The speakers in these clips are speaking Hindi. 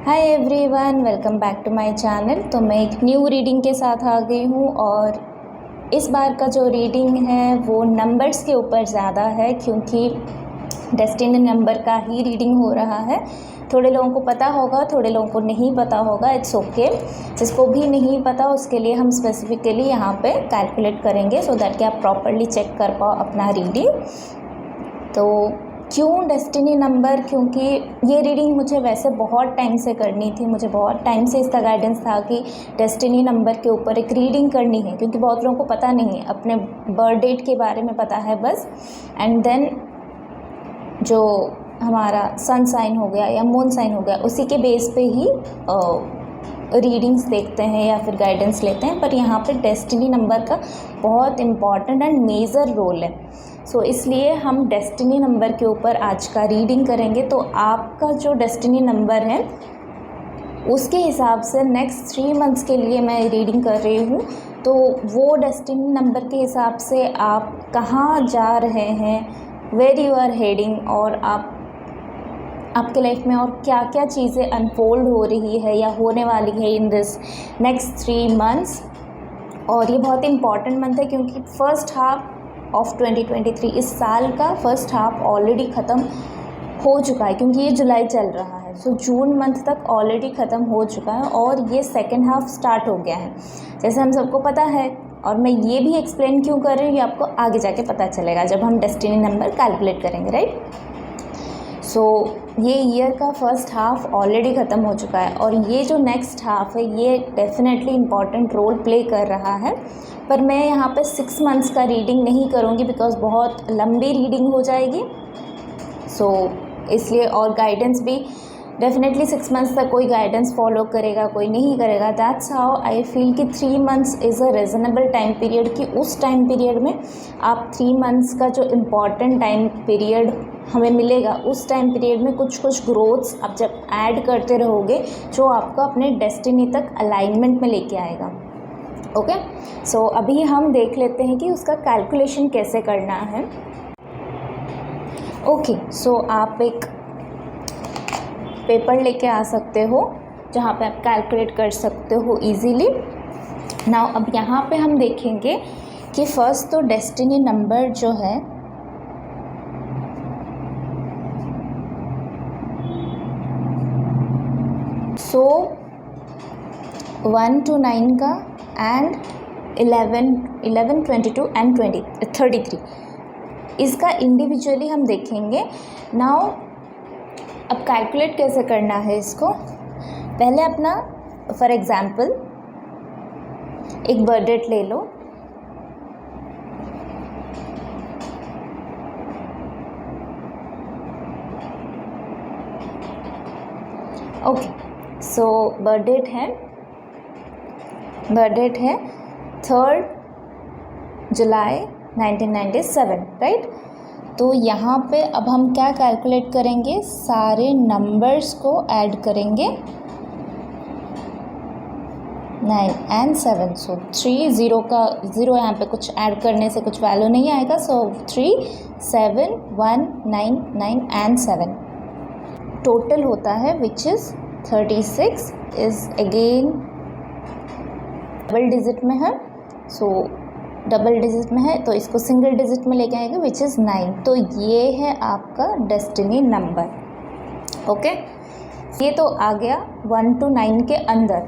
Hi everyone, welcome back to my channel. तो मैं एक न्यू रीडिंग के साथ आ गई हूँ और इस बार का जो रीडिंग है वो नंबर्स के ऊपर ज़्यादा है, क्योंकि डेस्टिनी नंबर का ही रीडिंग हो रहा है। थोड़े लोगों को पता होगा, थोड़े लोगों को नहीं पता होगा, इट्स ओके। जिसको भी नहीं पता उसके लिए हम स्पेसिफिकली यहाँ पे कैलकुलेट करेंगे सो दैट कि आप प्रॉपरली चेक कर पाओ अपना रीडिंग। तो क्यों डेस्टिनी नंबर? क्योंकि ये रीडिंग मुझे वैसे बहुत टाइम से करनी थी, मुझे बहुत टाइम से इसका गाइडेंस था कि डेस्टिनी नंबर के ऊपर एक रीडिंग करनी है, क्योंकि बहुत लोगों को पता नहीं है, अपने बर्थ डेट के बारे में पता है बस, एंड देन जो हमारा सन साइन हो गया या मून साइन हो गया उसी के बेस पे ही रीडिंग्स देखते हैं या फिर गाइडेंस लेते हैं। पर यहाँ पे डेस्टिनी नंबर का बहुत इम्पॉर्टेंट एंड मेजर रोल है। सो इसलिए हम डेस्टिनी नंबर के ऊपर आज का रीडिंग करेंगे। तो आपका जो डेस्टिनी नंबर है उसके हिसाब से नेक्स्ट 3 मंथ्स के लिए मैं रीडिंग कर रही हूँ। तो वो डेस्टिनी नंबर के हिसाब से आप कहाँ जा रहे हैं, वेयर यू आर हेडिंग, और आपके लाइफ में और क्या क्या चीज़ें अनफोल्ड हो रही है या होने वाली है इन दिस नेक्स्ट 3 मंथ्स। और ये बहुत इंपॉर्टेंट मंथ है क्योंकि फर्स्ट हाफ ऑफ 2023, इस साल का फर्स्ट हाफ ऑलरेडी ख़त्म हो चुका है, क्योंकि ये जुलाई चल रहा है। सो जून मंथ तक ऑलरेडी ख़त्म हो चुका है और ये सेकेंड हाफ स्टार्ट हो गया है, जैसे हम सबको पता है। और मैं ये भी एक्सप्लेन क्यों कर रही हूँ ये आपको आगे जाके पता चलेगा जब हम डेस्टिनी नंबर कैलकुलेट करेंगे, राइट। सो ये ईयर का फर्स्ट हाफ ऑलरेडी ख़त्म हो चुका है और ये जो नेक्स्ट हाफ है ये डेफिनेटली इम्पॉर्टेंट रोल प्ले कर रहा है। पर मैं यहाँ पे 6 मंथ्स का रीडिंग नहीं करूँगी बिकॉज बहुत लंबी रीडिंग हो जाएगी। सो इसलिए, और गाइडेंस भी डेफिनेटली 6 मंथ्स तक कोई गाइडेंस फॉलो करेगा, कोई नहीं करेगा। दैट्स हाउ आई फील कि 3 months is a reasonable time period, कि उस टाइम पीरियड में आप 3 मंथ्स का जो इम्पॉर्टेंट टाइम पीरियड हमें मिलेगा उस टाइम पीरियड में कुछ ग्रोथ्स आप जब ऐड करते रहोगे जो आपको अपने डेस्टिनी तक अलाइनमेंट में लेके आएगा। ओके, सो अभी हम देख लेते हैं कि उसका कैलकुलेशन कैसे करना है। ओके, सो आप एक पेपर लेके आ सकते हो जहाँ पे आप कैलकुलेट कर सकते हो इजीली। नाउ अब यहाँ पे हम देखेंगे कि फर्स्ट तो डेस्टिनी नंबर जो है सो 1 to 9 का एंड 11, 22 एंड 33 इसका इंडिविजुअली हम देखेंगे। नाउ अब कैलकुलेट कैसे करना है इसको, पहले अपना फॉर एग्ज़ाम्पल एक बर्थ डेट ले लो। ओके, सो बर्थ डेट है 3 जुलाई 1997, राइट। तो यहाँ पे अब हम क्या कैलकुलेट करेंगे, सारे नंबर्स को ऐड करेंगे 9 and 7। सो 3 0 का 0 यहाँ पे कुछ ऐड करने से कुछ वैल्यू नहीं आएगा। सो 3 7 1 9 9 and 7 टोटल होता है which is 36। Is again double digit में है। सो डबल डिजिट में है तो इसको सिंगल डिजिट में लेके आएंगे विच इज़ 9। तो ये है आपका डेस्टिनी नंबर। ओके, ये तो आ गया 1 to 9 के अंदर।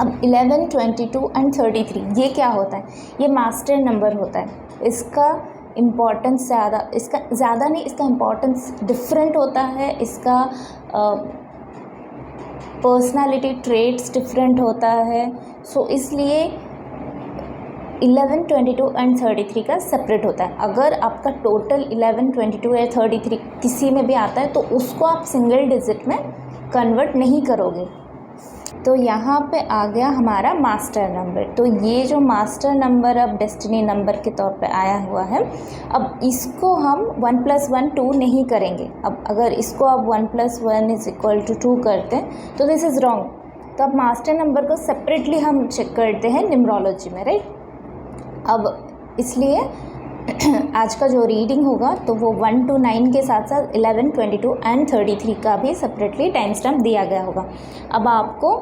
अब 11, 22 एंड 33 ये क्या होता है, ये मास्टर नंबर होता है। इसका इम्पॉर्टेंस ज़्यादा नहीं, इसका इम्पॉर्टेंस डिफरेंट होता है, इसका पर्सनालिटी ट्रेट्स डिफरेंट होता है। सो इसलिए 11, 22 एंड 33 का सेपरेट होता है। अगर आपका टोटल 11, 22 या 33 किसी में भी आता है तो उसको आप सिंगल डिजिट में कन्वर्ट नहीं करोगे। तो यहाँ पे आ गया हमारा मास्टर नंबर। तो ये जो मास्टर नंबर अब डेस्टिनी नंबर के तौर पे आया हुआ है, अब इसको हम 1 + 1 2 नहीं करेंगे। अब अगर इसको आप 1 + 1 = 2 करते हैं तो दिस इज़ रॉन्ग। तो अब मास्टर नंबर को सेपरेटली हम चेक करते हैं न्यूमरोलॉजी में, राइट। अब इसलिए आज का जो रीडिंग होगा तो वो 1 to 9 के साथ साथ 11, 22 एंड 33 का भी सेपरेटली टाइम स्टैम्प दिया गया होगा। अब आपको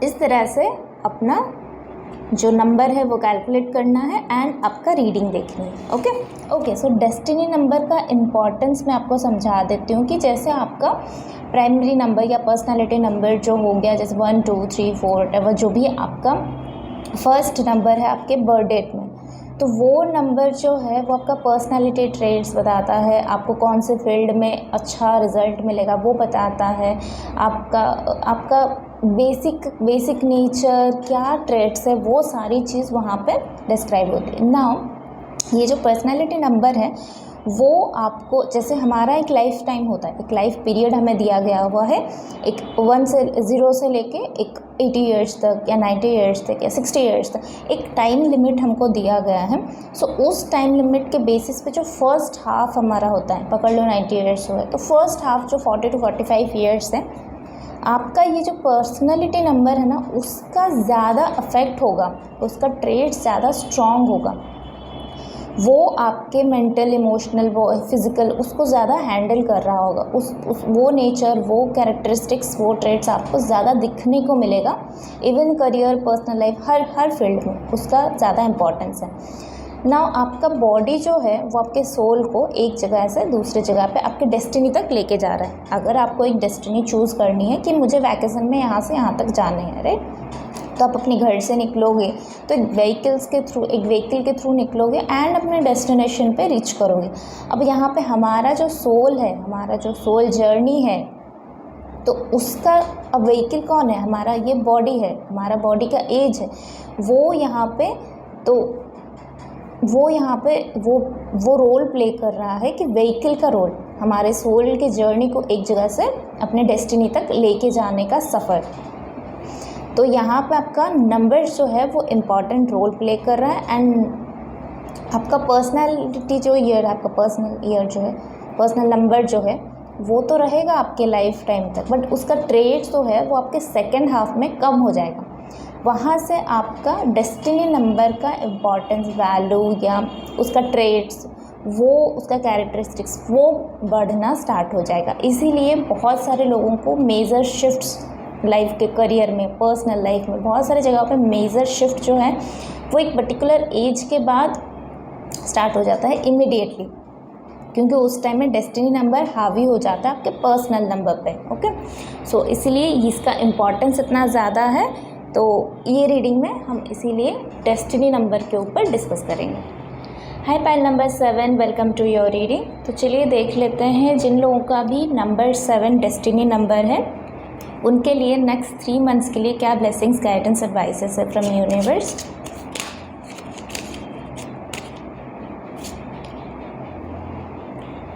इस तरह से अपना जो नंबर है वो कैलकुलेट करना है एंड आपका रीडिंग देखनी है। ओके, सो डेस्टिनी नंबर का इम्पॉर्टेंस मैं आपको समझा देती हूँ कि जैसे आपका प्राइमरी नंबर या पर्सनालिटी नंबर जो हो गया, जैसे 1, 2, 3, 4 जो भी आपका फर्स्ट नंबर है आपके बर्थ डेट में, तो वो नंबर जो है वो आपका पर्सनालिटी ट्रेट्स बताता है, आपको कौन से फील्ड में अच्छा रिजल्ट मिलेगा वो बताता है, आपका बेसिक नेचर क्या ट्रेट्स है वो सारी चीज़ वहाँ पे डिस्क्राइब होती है। नाउ ये जो पर्सनालिटी नंबर है वो आपको, जैसे हमारा एक लाइफ टाइम होता है, एक लाइफ पीरियड हमें दिया गया हुआ है, एक 0 से लेके एक 80 ईयर्स तक या 90 ईयर्स तक या 60 ईयर्स तक एक टाइम लिमिट हमको दिया गया है। सो उस टाइम लिमिट के बेसिस पे जो फर्स्ट हाफ हमारा होता है, पकड़ लो 90 ईयर्स हुए तो फर्स्ट हाफ जो 40 to 45 ईयर्स है, आपका ये जो पर्सनैलिटी नंबर है ना उसका ज़्यादा अफेक्ट होगा, उसका ट्रेट ज़्यादा स्ट्रॉन्ग होगा, वो आपके मेंटल, इमोशनल, वो फिज़िकल उसको ज़्यादा हैंडल कर रहा होगा, वो नेचर, वो कैरेक्टरिस्टिक्स, वो ट्रेट्स आपको ज़्यादा दिखने को मिलेगा। इवन करियर, पर्सनल लाइफ, हर फील्ड में उसका ज़्यादा इम्पोर्टेंस है। नाउ आपका बॉडी जो है वो आपके सोल को एक जगह से दूसरी जगह पे आपके डेस्टिनी तक लेके जा रहा है। अगर आपको एक डेस्टिनी चूज़ करनी है कि मुझे वैकेशन में यहाँ से यहाँ तक जाना है, राइट, तो आप अपने घर से निकलोगे तो एक व्हीकल के थ्रू निकलोगे एंड अपने डेस्टिनेशन पे रीच करोगे। अब यहाँ पे हमारा जो सोल है, हमारा जो सोल जर्नी है, तो उसका अब व्हीकल कौन है? हमारा ये बॉडी है, हमारा बॉडी का एज है, वो यहाँ पे वो रोल प्ले कर रहा है कि व्हीकल का रोल, हमारे सोल के जर्नी को एक जगह से अपने डेस्टिनी तक लेके जाने का सफ़र। तो यहाँ पे आपका नंबर जो है वो इम्पॉर्टेंट रोल प्ले कर रहा है एंड आपका पर्सनैलिटी जो ईयर है, आपका पर्सनल नंबर जो है वो तो रहेगा आपके लाइफ टाइम तक, बट उसका ट्रेट जो है वो आपके सेकेंड हाफ में कम हो जाएगा। वहाँ से आपका डेस्टिनी नंबर का इम्पॉर्टेंस, वैल्यू या उसका ट्रेट्स, वो उसका कैरेक्टरिस्टिक्स वो बढ़ना स्टार्ट हो जाएगा। इसीलिए बहुत सारे लोगों को मेजर शिफ्ट्स लाइफ के, करियर में, पर्सनल लाइफ में, बहुत सारी जगहों पे मेजर शिफ्ट जो है वो एक पर्टिकुलर एज के बाद स्टार्ट हो जाता है इमीडिएटली, क्योंकि उस टाइम में डेस्टिनी नंबर हावी हो जाता है आपके पर्सनल नंबर पे। ओके, सो इसीलिए इसका इम्पॉर्टेंस इतना ज़्यादा है। तो ये रीडिंग में हम इसीलिए डेस्टिनी नंबर के ऊपर डिस्कस करेंगे। Hi pile number 7, welcome to your reading. तो चलिए देख लेते हैं जिन लोगों का भी नंबर 7 डेस्टिनी नंबर है उनके लिए नेक्स्ट 3 मंथ्स के लिए क्या ब्लेसिंग्स, गाइडेंस, एडवाइसेस है from universe.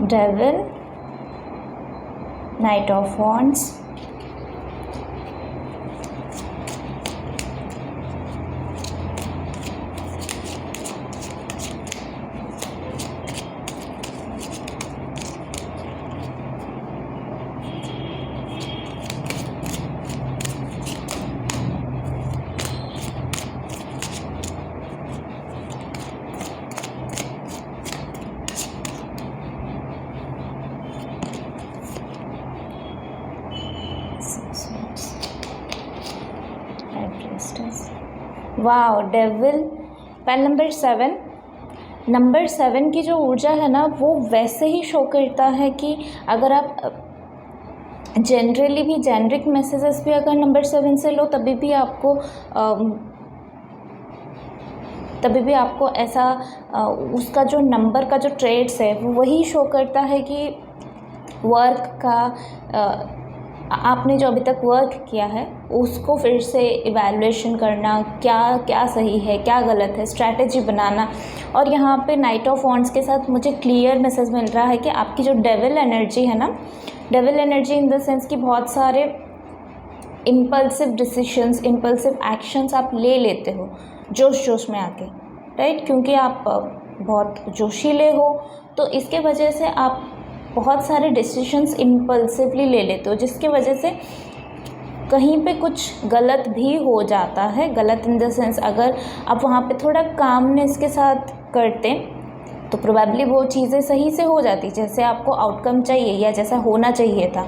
Devil, night of wands, wow, devil, PAN number 7 की जो ऊर्जा है ना वो वैसे ही शो करता है कि अगर आप जनरली भी जेनरिक मैसेजेस भी अगर नंबर 7 से लो तभी भी आपको ऐसा उसका जो नंबर का जो ट्रेड्स है वो वही शो करता है कि वर्क का आपने जो अभी तक वर्क किया है उसको फिर से इवैल्यूएशन करना, क्या सही है, क्या गलत है, स्ट्रैटेजी बनाना। और यहाँ पे नाइट ऑफ वॉन्ड्स के साथ मुझे क्लियर मैसेज मिल रहा है कि आपकी जो डेविल एनर्जी है ना, devil energy in the sense कि बहुत सारे इम्पल्सिव डिसीशंस, इम्पल्सिव एक्शंस आप ले लेते हो जोश में आके, राइट, क्योंकि आप बहुत जोशीले हो तो इसके वजह से आप बहुत सारे डिसीशंस इम्पल्सिवली ले लेते हो, जिसके वजह से कहीं पे कुछ गलत भी हो जाता है। गलत इन द सेंस अगर आप वहाँ पे थोड़ा कामनेस के साथ करते तो प्रोबेबली वो चीज़ें सही से हो जाती जैसे आपको आउटकम चाहिए या जैसा होना चाहिए था।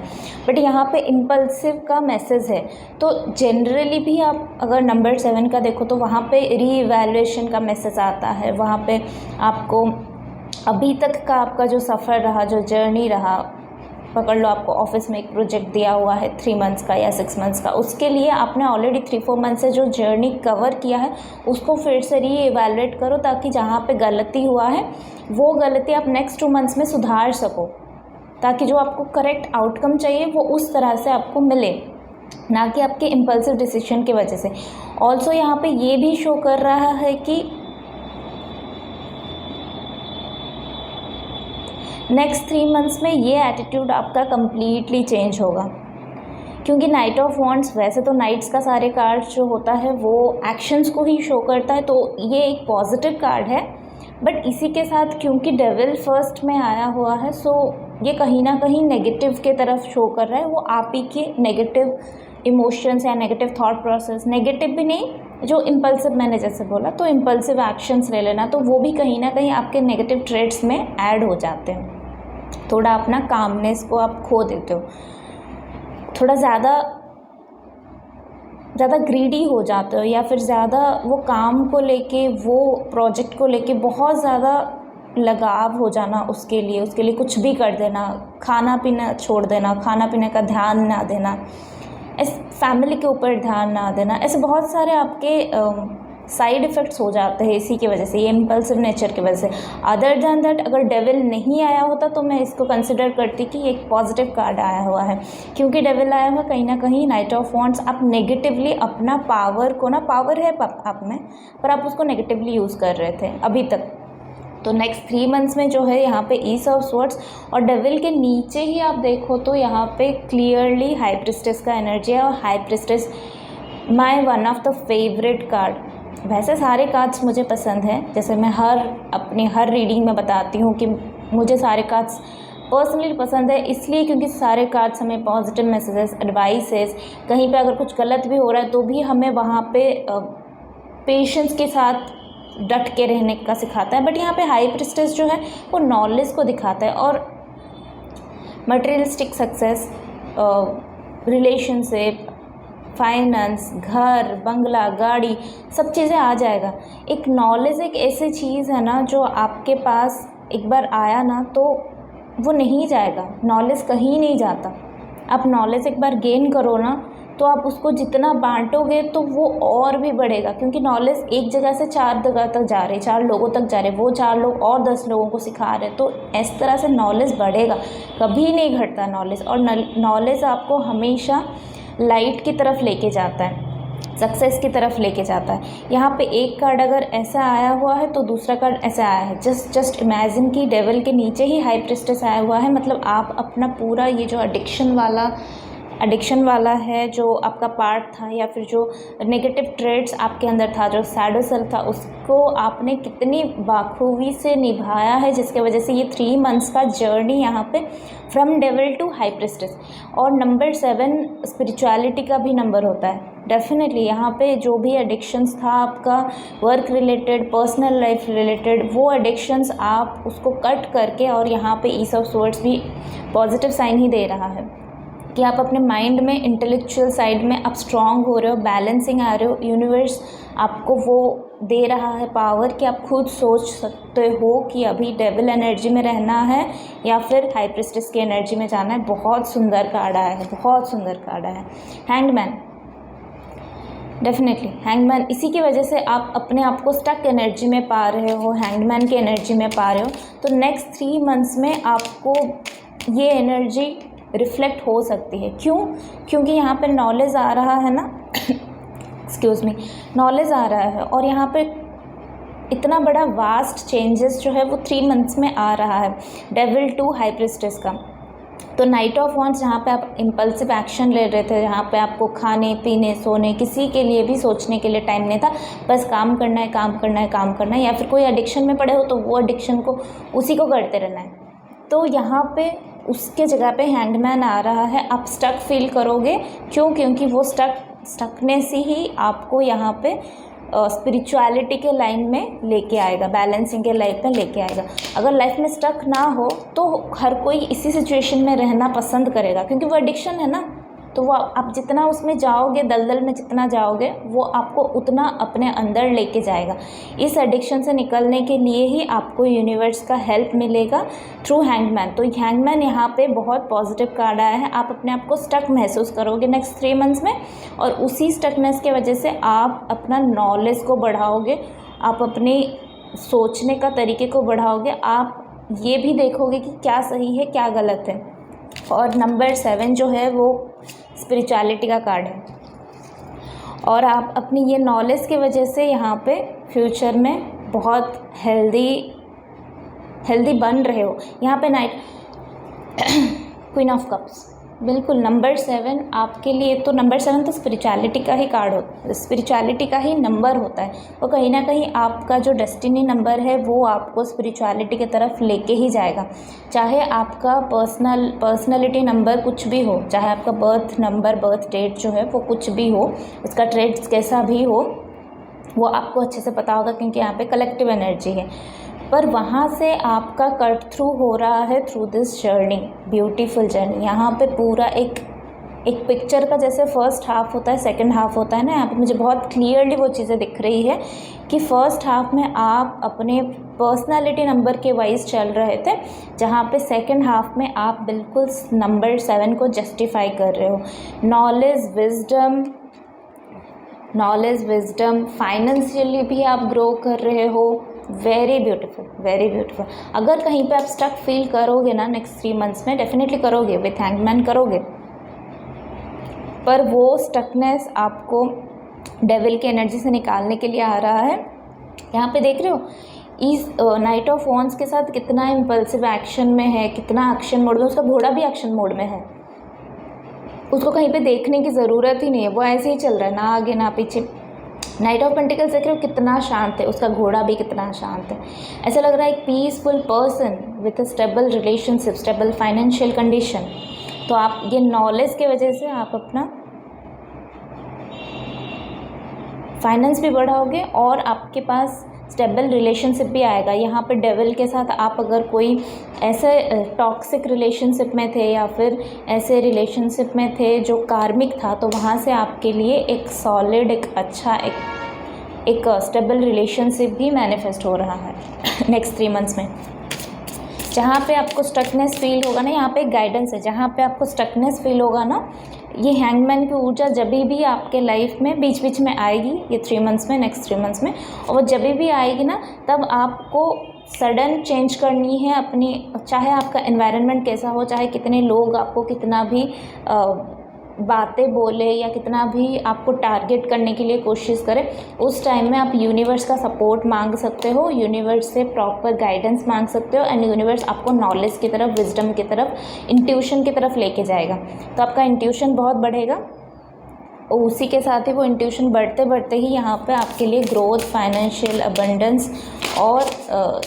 बट यहाँ पे इम्पल्सिव का मैसेज है। तो जनरली भी आप अगर नंबर 7 का देखो तो वहाँ पे रीइवैल्यूएशन का मैसेज आता है। वहाँ पे आपको अभी तक का आपका जो सफ़र रहा, जो जर्नी रहा, पकड़ लो आपको ऑफिस में एक प्रोजेक्ट दिया हुआ है 3 मंथ्स का या 6 मंथ्स का, उसके लिए आपने ऑलरेडी 3-4 मंथ से जो जर्नी कवर किया है उसको फिर से रीइवैल्यूएट करो, ताकि जहाँ पे गलती हुआ है वो गलती आप नेक्स्ट 2 मंथ्स में सुधार सको, ताकि जो आपको करेक्ट आउटकम चाहिए वो उस तरह से आपको मिले, ना कि आपके इम्पल्सिव डिसीजन की वजह से। ऑल्सो यहाँ पे ये भी शो कर रहा है कि नेक्स्ट 3 मंथ्स में ये एटीट्यूड आपका कम्प्लीटली चेंज होगा, क्योंकि नाइट ऑफ वॉन्ड्स, वैसे तो नाइट्स का सारे कार्ड जो होता है वो एक्शंस को ही शो करता है, तो ये एक पॉजिटिव कार्ड है। बट इसी के साथ क्योंकि डेविल फर्स्ट में आया हुआ है, सो ये कहीं ना कहीं नेगेटिव के तरफ शो कर रहा है। वो आप ही के नेगेटिव इमोशंस या नेगेटिव थॉट प्रोसेस, नेगेटिव भी नहीं, जो इम्पल्सिव मैंने जैसे बोला तो इम्पल्सिव एक्शंस ले लेना, तो वो भी कहीं ना कहीं आपके नेगेटिव ट्रेड्स में ऐड हो जाते हैं। थोड़ा अपना कामनेस को आप खो देते हो, थोड़ा ज़्यादा ग्रीडी हो जाते हो, या फिर ज़्यादा वो काम को लेके, वो प्रोजेक्ट को लेके बहुत ज़्यादा लगाव हो जाना, उसके लिए कुछ भी कर देना, खाना पीना छोड़ देना, खाना पीने का ध्यान ना देना, इस फैमिली के ऊपर ध्यान ना देना, ऐसे बहुत सारे आपके साइड इफ़ेक्ट्स हो जाते हैं इसी की वजह से, ये इम्पल्सिव नेचर की वजह से। अदर दैन दैट अगर डेविल नहीं आया होता तो मैं इसको कंसिडर करती कि एक पॉजिटिव कार्ड आया हुआ है, क्योंकि डेविल आया हुआ कहीं ना कहीं नाइट ऑफ वॉन्ड्स, आप नेगेटिवली अपना पावर को, ना पावर है आप में, पर आप उसको नेगेटिवली यूज़ कर रहे थे अभी तक। तो नेक्स्ट 3 मंथ्स में जो है यहाँ पे ईस ऑफ स्वॉर्ड्स और डेविल के नीचे ही आप देखो तो यहाँ पे क्लियरली हाई प्रिस्टेस का एनर्जी है, और high priestess my one of the favourite card. वैसे सारे कार्ड्स मुझे पसंद हैं, जैसे मैं अपनी हर रीडिंग में बताती हूँ कि मुझे सारे कार्ड्स पर्सनली पसंद है, इसलिए क्योंकि सारे कार्ड्स हमें पॉजिटिव मैसेजेस, एडवाइसेस, कहीं पे अगर कुछ गलत भी हो रहा है तो भी हमें वहाँ पे पेशेंस के साथ डट के रहने का सिखाता है। बट यहाँ पे हाई प्रिस्टेस जो है वो नॉलेज को दिखाता है, और मटेरियलिस्टिक सक्सेस, रिलेशनशिप, फाइनेंस, घर, बंगला, गाड़ी, सब चीज़ें आ जाएगा। एक नॉलेज एक ऐसी चीज़ है ना जो आपके पास एक बार आया ना तो वो नहीं जाएगा, नॉलेज कहीं नहीं जाता। आप नॉलेज एक बार गेन करो ना तो आप उसको जितना बांटोगे तो वो और भी बढ़ेगा, क्योंकि नॉलेज एक जगह से 4 जगह तक जा रही है, 4 लोगों तक जा रहे, वो 4 लोग और 10 लोगों को सिखा रहे, तो इस तरह से नॉलेज बढ़ेगा, कभी नहीं घटता नॉलेज। और नॉलेज आपको हमेशा लाइट की तरफ लेके जाता है, सक्सेस की तरफ लेके जाता है। यहाँ पे एक कार्ड अगर ऐसा आया हुआ है तो दूसरा कार्ड ऐसा आया है। जस्ट इमेजिन कि डेविल के नीचे ही हाई प्रिस्टेस आया हुआ है, मतलब आप अपना पूरा ये जो एडिक्शन वाला है, जो आपका पार्ट था, या फिर जो नेगेटिव ट्रेड्स आपके अंदर था, जो शैडो सेल्फ था, उसको आपने कितनी बाखूबी से निभाया है, जिसके वजह से ये 3 मंथ्स का जर्नी यहाँ पे from devil to high priestess. और नंबर 7 स्पिरिचुअलिटी का भी नंबर होता है। डेफिनेटली यहाँ पे जो भी एडिक्शंस था आपका work related, personal life related, वो एडिक्शंस आप उसको कट करके, और यहाँ पे ईस ऑफ स्वॉर्ड्स भी पॉजिटिव साइन ही दे रहा है कि आप अपने माइंड में, इंटेलेक्चुअल साइड में आप स्ट्रांग हो रहे हो, बैलेंसिंग आ रहे हो। यूनिवर्स आपको वो दे रहा है पावर कि आप खुद सोच सकते हो कि अभी डेविल एनर्जी में रहना है या फिर हाई प्रिस्टेस की एनर्जी में जाना है। बहुत सुंदर कार्ड आया है, बहुत सुंदर कार्ड आया है। हैंगमैन, डेफिनेटली हैंगमैन, इसी की वजह से आप अपने आप को स्टक एनर्जी में पा रहे हो, हैंगमैन की एनर्जी में पा रहे हो। तो नेक्स्ट 3 मंथ्स में आपको ये एनर्जी रिफ्लेक्ट हो सकती है। क्यों? क्योंकि यहाँ पे नॉलेज आ रहा है ना एक्सक्यूज़ मी, नॉलेज आ रहा है, और यहाँ पे इतना बड़ा वास्ट चेंजेस जो है वो 3 मंथ्स में आ रहा है डेविल टू हाई प्रिस्टेस का। तो नाइट ऑफ वॉन्ड्स जहाँ पे आप इम्पल्सिव एक्शन ले रहे थे, जहाँ पे आपको खाने पीने सोने किसी के लिए भी सोचने के लिए टाइम नहीं था, बस काम करना है, काम करना है, काम करना है, या फिर कोई एडिक्शन में पड़े हो तो वो एडिक्शन को उसी को करते रहना है। तो यहाँ पे उसके जगह पे हैंगमैन आ रहा है। आप स्टक फील करोगे, क्यों? क्योंकि वो स्टकनेस ही आपको यहाँ पे स्पिरिचुअलिटी के लाइन में लेके आएगा, बैलेंसिंग के लाइफ में लेके आएगा। अगर लाइफ में स्टक ना हो तो हर कोई इसी सिचुएशन में रहना पसंद करेगा, क्योंकि वो एडिक्शन है ना। तो वो आप जितना उसमें जाओगे, दलदल में जितना जाओगे, वो आपको उतना अपने अंदर लेके जाएगा। इस एडिक्शन से निकलने के लिए ही आपको यूनिवर्स का हेल्प मिलेगा थ्रू हैंगमैन। तो हैंगमैन यहाँ पे बहुत पॉजिटिव कार्ड आया है। आप अपने आप को स्टक महसूस करोगे नेक्स्ट 3 मंथ्स में, और उसी स्टकनेस के वजह से आप अपना नॉलेज को बढ़ाओगे, आप अपने सोचने का तरीके को बढ़ाओगे, आप ये भी देखोगे कि क्या सही है क्या गलत है। और नंबर 7 जो है वो स्पिरिचुअलिटी का कार्ड है, और आप अपनी ये नॉलेज की वजह से यहाँ पे फ्यूचर में बहुत हेल्दी बन रहे हो। यहाँ पे नाइट क्वीन ऑफ कप्स, बिल्कुल नंबर 7 आपके लिए। तो नंबर 7 तो स्पिरिचुअलिटी का ही कार्ड होता है, स्पिरिचुअलिटी का ही नंबर होता है। वो कहीं ना कहीं आपका जो डेस्टिनी नंबर है वो आपको स्पिरिचुअलिटी की तरफ लेके ही जाएगा। चाहे आपका पर्सनैलिटी नंबर कुछ भी हो, चाहे आपका बर्थ नंबर, बर्थ डेट जो है वो कुछ भी हो, उसका ट्रेड्स कैसा भी हो, वो आपको अच्छे से पता होगा, क्योंकि यहाँ पे कलेक्टिव एनर्जी है। पर वहाँ से आपका कट थ्रू हो रहा है through this journey, beautiful journey. यहाँ पे पूरा एक पिक्चर का जैसे फर्स्ट हाफ होता है, सेकंड हाफ होता है ना, यहाँ पे मुझे बहुत क्लियरली वो चीज़ें दिख रही है कि फ़र्स्ट हाफ में आप अपने पर्सनालिटी नंबर के वाइज चल रहे थे, जहाँ पे सेकंड हाफ में आप बिल्कुल नंबर 7 को जस्टिफाई कर रहे हो। नॉलेज विजडम फाइनेंशियली भी आप ग्रो कर रहे हो। Very beautiful, very beautiful. अगर कहीं पे आप स्टक फील करोगे ना नेक्स्ट 3 मंथ्स में, डेफिनेटली करोगे, विथ हैंगमैन करोगे, पर वो स्टकनेस आपको डेविल की एनर्जी से निकालने के लिए आ रहा है। यहाँ पे देख रहे हो इस नाइट ऑफ वॉन्ड्स के साथ कितना इम्पल्सिव एक्शन में है, कितना एक्शन मोड में, उसका घोड़ा भी एक्शन मोड में है, उसको कहीं पे देखने की ज़रूरत ही नहीं है, वो ऐसे ही चल रहा है, ना आगे ना पीछे। नाइट ऑफ पेंटिकल्स देख रहे हो कितना शांत है, उसका घोड़ा भी कितना शांत है। ऐसा लग रहा है एक peaceful person with a stable relationship, stable financial condition. तो आप ये नॉलेज के वजह से आप अपना फाइनेंस भी बढ़ाओगे और आपके पास स्टेबल रिलेशनशिप भी आएगा। यहाँ पर डेविल के साथ आप अगर कोई ऐसे टॉक्सिक रिलेशनशिप में थे या फिर ऐसे रिलेशनशिप में थे जो कार्मिक था, तो वहाँ से आपके लिए एक सॉलिड, एक अच्छा, एक स्टेबल रिलेशनशिप भी मैनिफेस्ट हो रहा है नेक्स्ट 3 मंथ्स में। जहाँ पे आपको स्टकनेस फील होगा ना, यहाँ पे एक गाइडेंस है, जहाँ पे आपको स्टकनेस फील होगा ना, ये हैंगमैन की ऊर्जा जब भी आपके लाइफ में बीच बीच में आएगी, ये 3 मंथ्स में, नेक्स्ट 3 मंथ्स में, और वो जब भी आएगी ना, तब आपको सडन चेंज करनी है अपनी, चाहे आपका एनवायरनमेंट कैसा हो, चाहे कितने लोग आपको कितना भी बातें बोले या कितना भी आपको टारगेट करने के लिए कोशिश करें, उस टाइम में आप यूनिवर्स का सपोर्ट मांग सकते हो, यूनिवर्स से प्रॉपर गाइडेंस मांग सकते हो, एंड यूनिवर्स आपको नॉलेज की तरफ, विजडम की तरफ, इंट्यूशन की तरफ लेके जाएगा। तो आपका इंट्यूशन बहुत बढ़ेगा, और उसी के साथ ही वो इंट्यूशन बढ़ते बढ़ते ही यहाँ पे आपके लिए ग्रोथ, फाइनेंशियल अबंडेंस और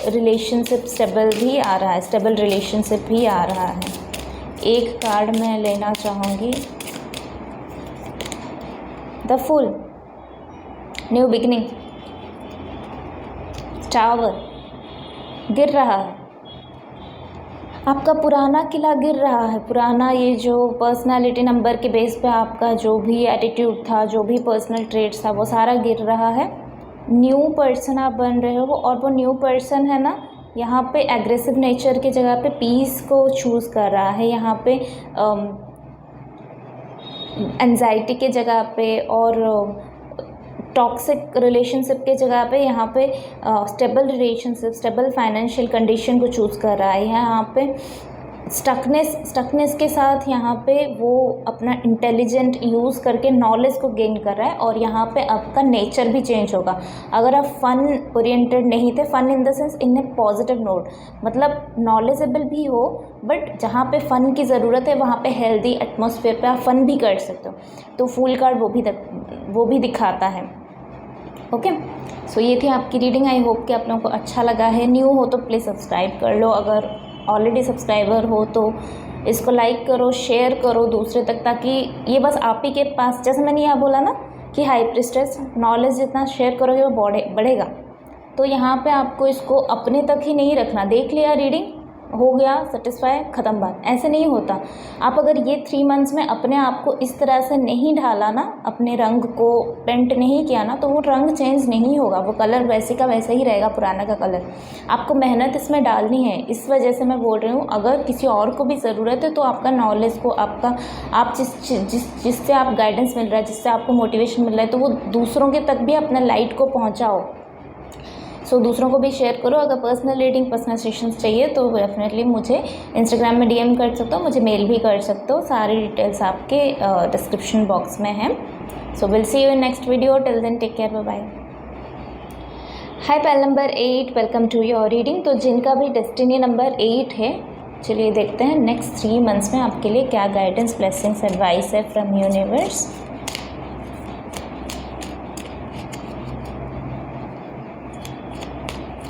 रिलेशनशिप स्टेबल भी आ रहा है, स्टेबल रिलेशनशिप भी आ रहा है। एक कार्ड मैं लेना चाहूँगी, the fool, new beginning, tower गिर रहा है, आपका पुराना किला गिर रहा है, पुराना ये जो पर्सनालिटी नंबर के बेस पे आपका जो भी एटीट्यूड था, जो भी पर्सनल ट्रेट्स था, वो सारा गिर रहा है। न्यू पर्सन आप बन रहे हो, और वो न्यू पर्सन है ना, यहाँ पे एग्रेसिव नेचर की जगह पे पीस को चूज़ कर रहा है, यहाँ पे एंजाइटी के जगह पे और टॉक्सिक रिलेशनशिप के जगह पे यहाँ पे stable relationship, stable financial condition को चूज़ कर रहा है। यहाँ पे स्टकनेस के साथ यहाँ पे वो अपना इंटेलिजेंट यूज़ करके नॉलेज को गेन कर रहा है, और यहाँ पे आपका नेचर भी चेंज होगा। अगर आप फन ओरिएंटेड नहीं थे, fun in the sense in a positive note, मतलब नॉलेजेबल भी हो, बट जहाँ पे फ़न की ज़रूरत है वहाँ पे हेल्दी एटमॉस्फेयर पे आप फ़न भी कर सकते हो। तो फूल कार्ड वो भी दिखाता है। ओके, सो ये थी आपकी रीडिंग। आई होप कि आप लोगों को अच्छा लगा है। न्यू हो तो प्लीज़ सब्सक्राइब कर लो, अगर ऑलरेडी सब्सक्राइबर हो तो इसको लाइक करो, शेयर करो दूसरे तक, ताकि ये बस आप ही के पास, जैसे मैंने यहाँ बोला ना कि हाई प्रिस्टेस नॉलेज जितना शेयर करोगे वो बढ़ेगा। तो यहाँ पे आपको इसको अपने तक ही नहीं रखना, देख लिया रीडिंग हो गया सेटिस्फाई, ख़त्म बात, ऐसे नहीं होता। आप अगर ये 3 मंथ्स में अपने आप को इस तरह से नहीं ढाला ना, अपने रंग को पेंट नहीं किया ना, तो वो रंग चेंज नहीं होगा, वो कलर वैसे का वैसे ही रहेगा, पुराना का कलर। आपको मेहनत इसमें डालनी है, इस वजह से मैं बोल रही हूँ। अगर किसी और को भी ज़रूरत है तो आपका नॉलेज को, आप जिससे आप गाइडेंस मिल रहा है, जिससे आपको मोटिवेशन मिल रहा है, तो वो दूसरों के तक भी अपना लाइट को पहुँचाओ। सो दूसरों को भी शेयर करो। अगर पर्सनल रीडिंग, पर्सनल सेशंस चाहिए तो डेफिनेटली मुझे इंस्टाग्राम में DM कर सकते हो, मुझे मेल भी कर सकते हो। सारी डिटेल्स आपके डिस्क्रिप्शन बॉक्स में हैं। So will see you in next video. Till then take care, bye bye. Hi pile number 8, welcome to your reading. तो जिनका भी डेस्टिनी नंबर 8 है, चलिए देखते हैं नेक्स्ट 3 मंथ्स में आपके लिए क्या गाइडेंस, ब्लेसिंग्स, एडवाइस है from universe.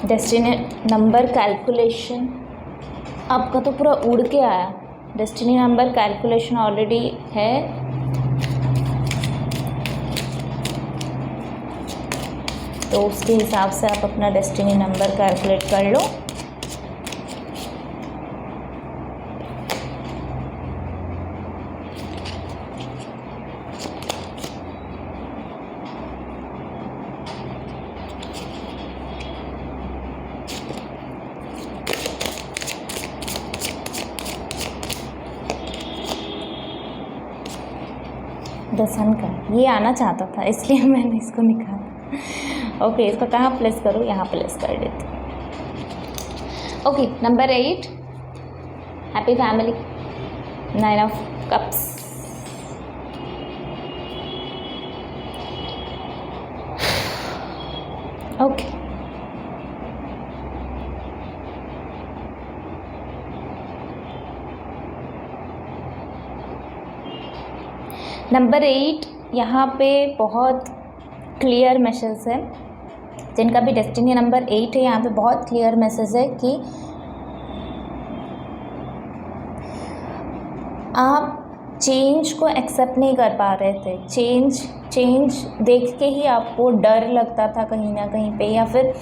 Destiny number calculation आपका तो पूरा उड़ के आया। डेस्टिनी नंबर कैलकुलेशन ऑलरेडी है, तो उसके हिसाब से आप अपना डेस्टिनी नंबर कैलकुलेट कर लो। द सन का ये आना चाहता था, इसलिए मैंने इसको निकाला। ओके, इसको कहाँ प्लेस करूँ? यहाँ प्लेस कर देती हूँ। Okay, number 8, happy family, 9 of cups. Okay, number 8 यहाँ पे बहुत क्लियर मैसेज है। जिनका भी डेस्टिनी नंबर 8 है, यहाँ पे बहुत क्लियर मैसेज है कि आप चेंज को एक्सेप्ट नहीं कर पा रहे थे। चेंज देख के ही आपको डर लगता था कहीं ना कहीं पे, या फिर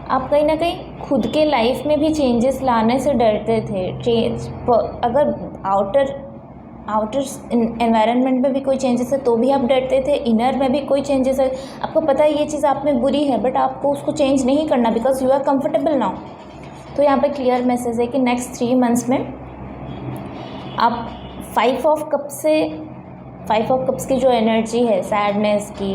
आप कहीं ना कहीं खुद के लाइफ में भी चेंजेस लाने से डरते थे। अगर आउटर एनवायरनमेंट में भी कोई चेंजेस है तो भी आप डरते थे, इनर में भी कोई चेंजेस है, आपको पता है ये चीज़ आप में बुरी है, बट आपको उसको चेंज नहीं करना because you are comfortable now. तो यहाँ पे क्लियर मैसेज है कि नेक्स्ट 3 मंथ्स में आप 5 ऑफ कप्स की जो एनर्जी है, सैडनेस की,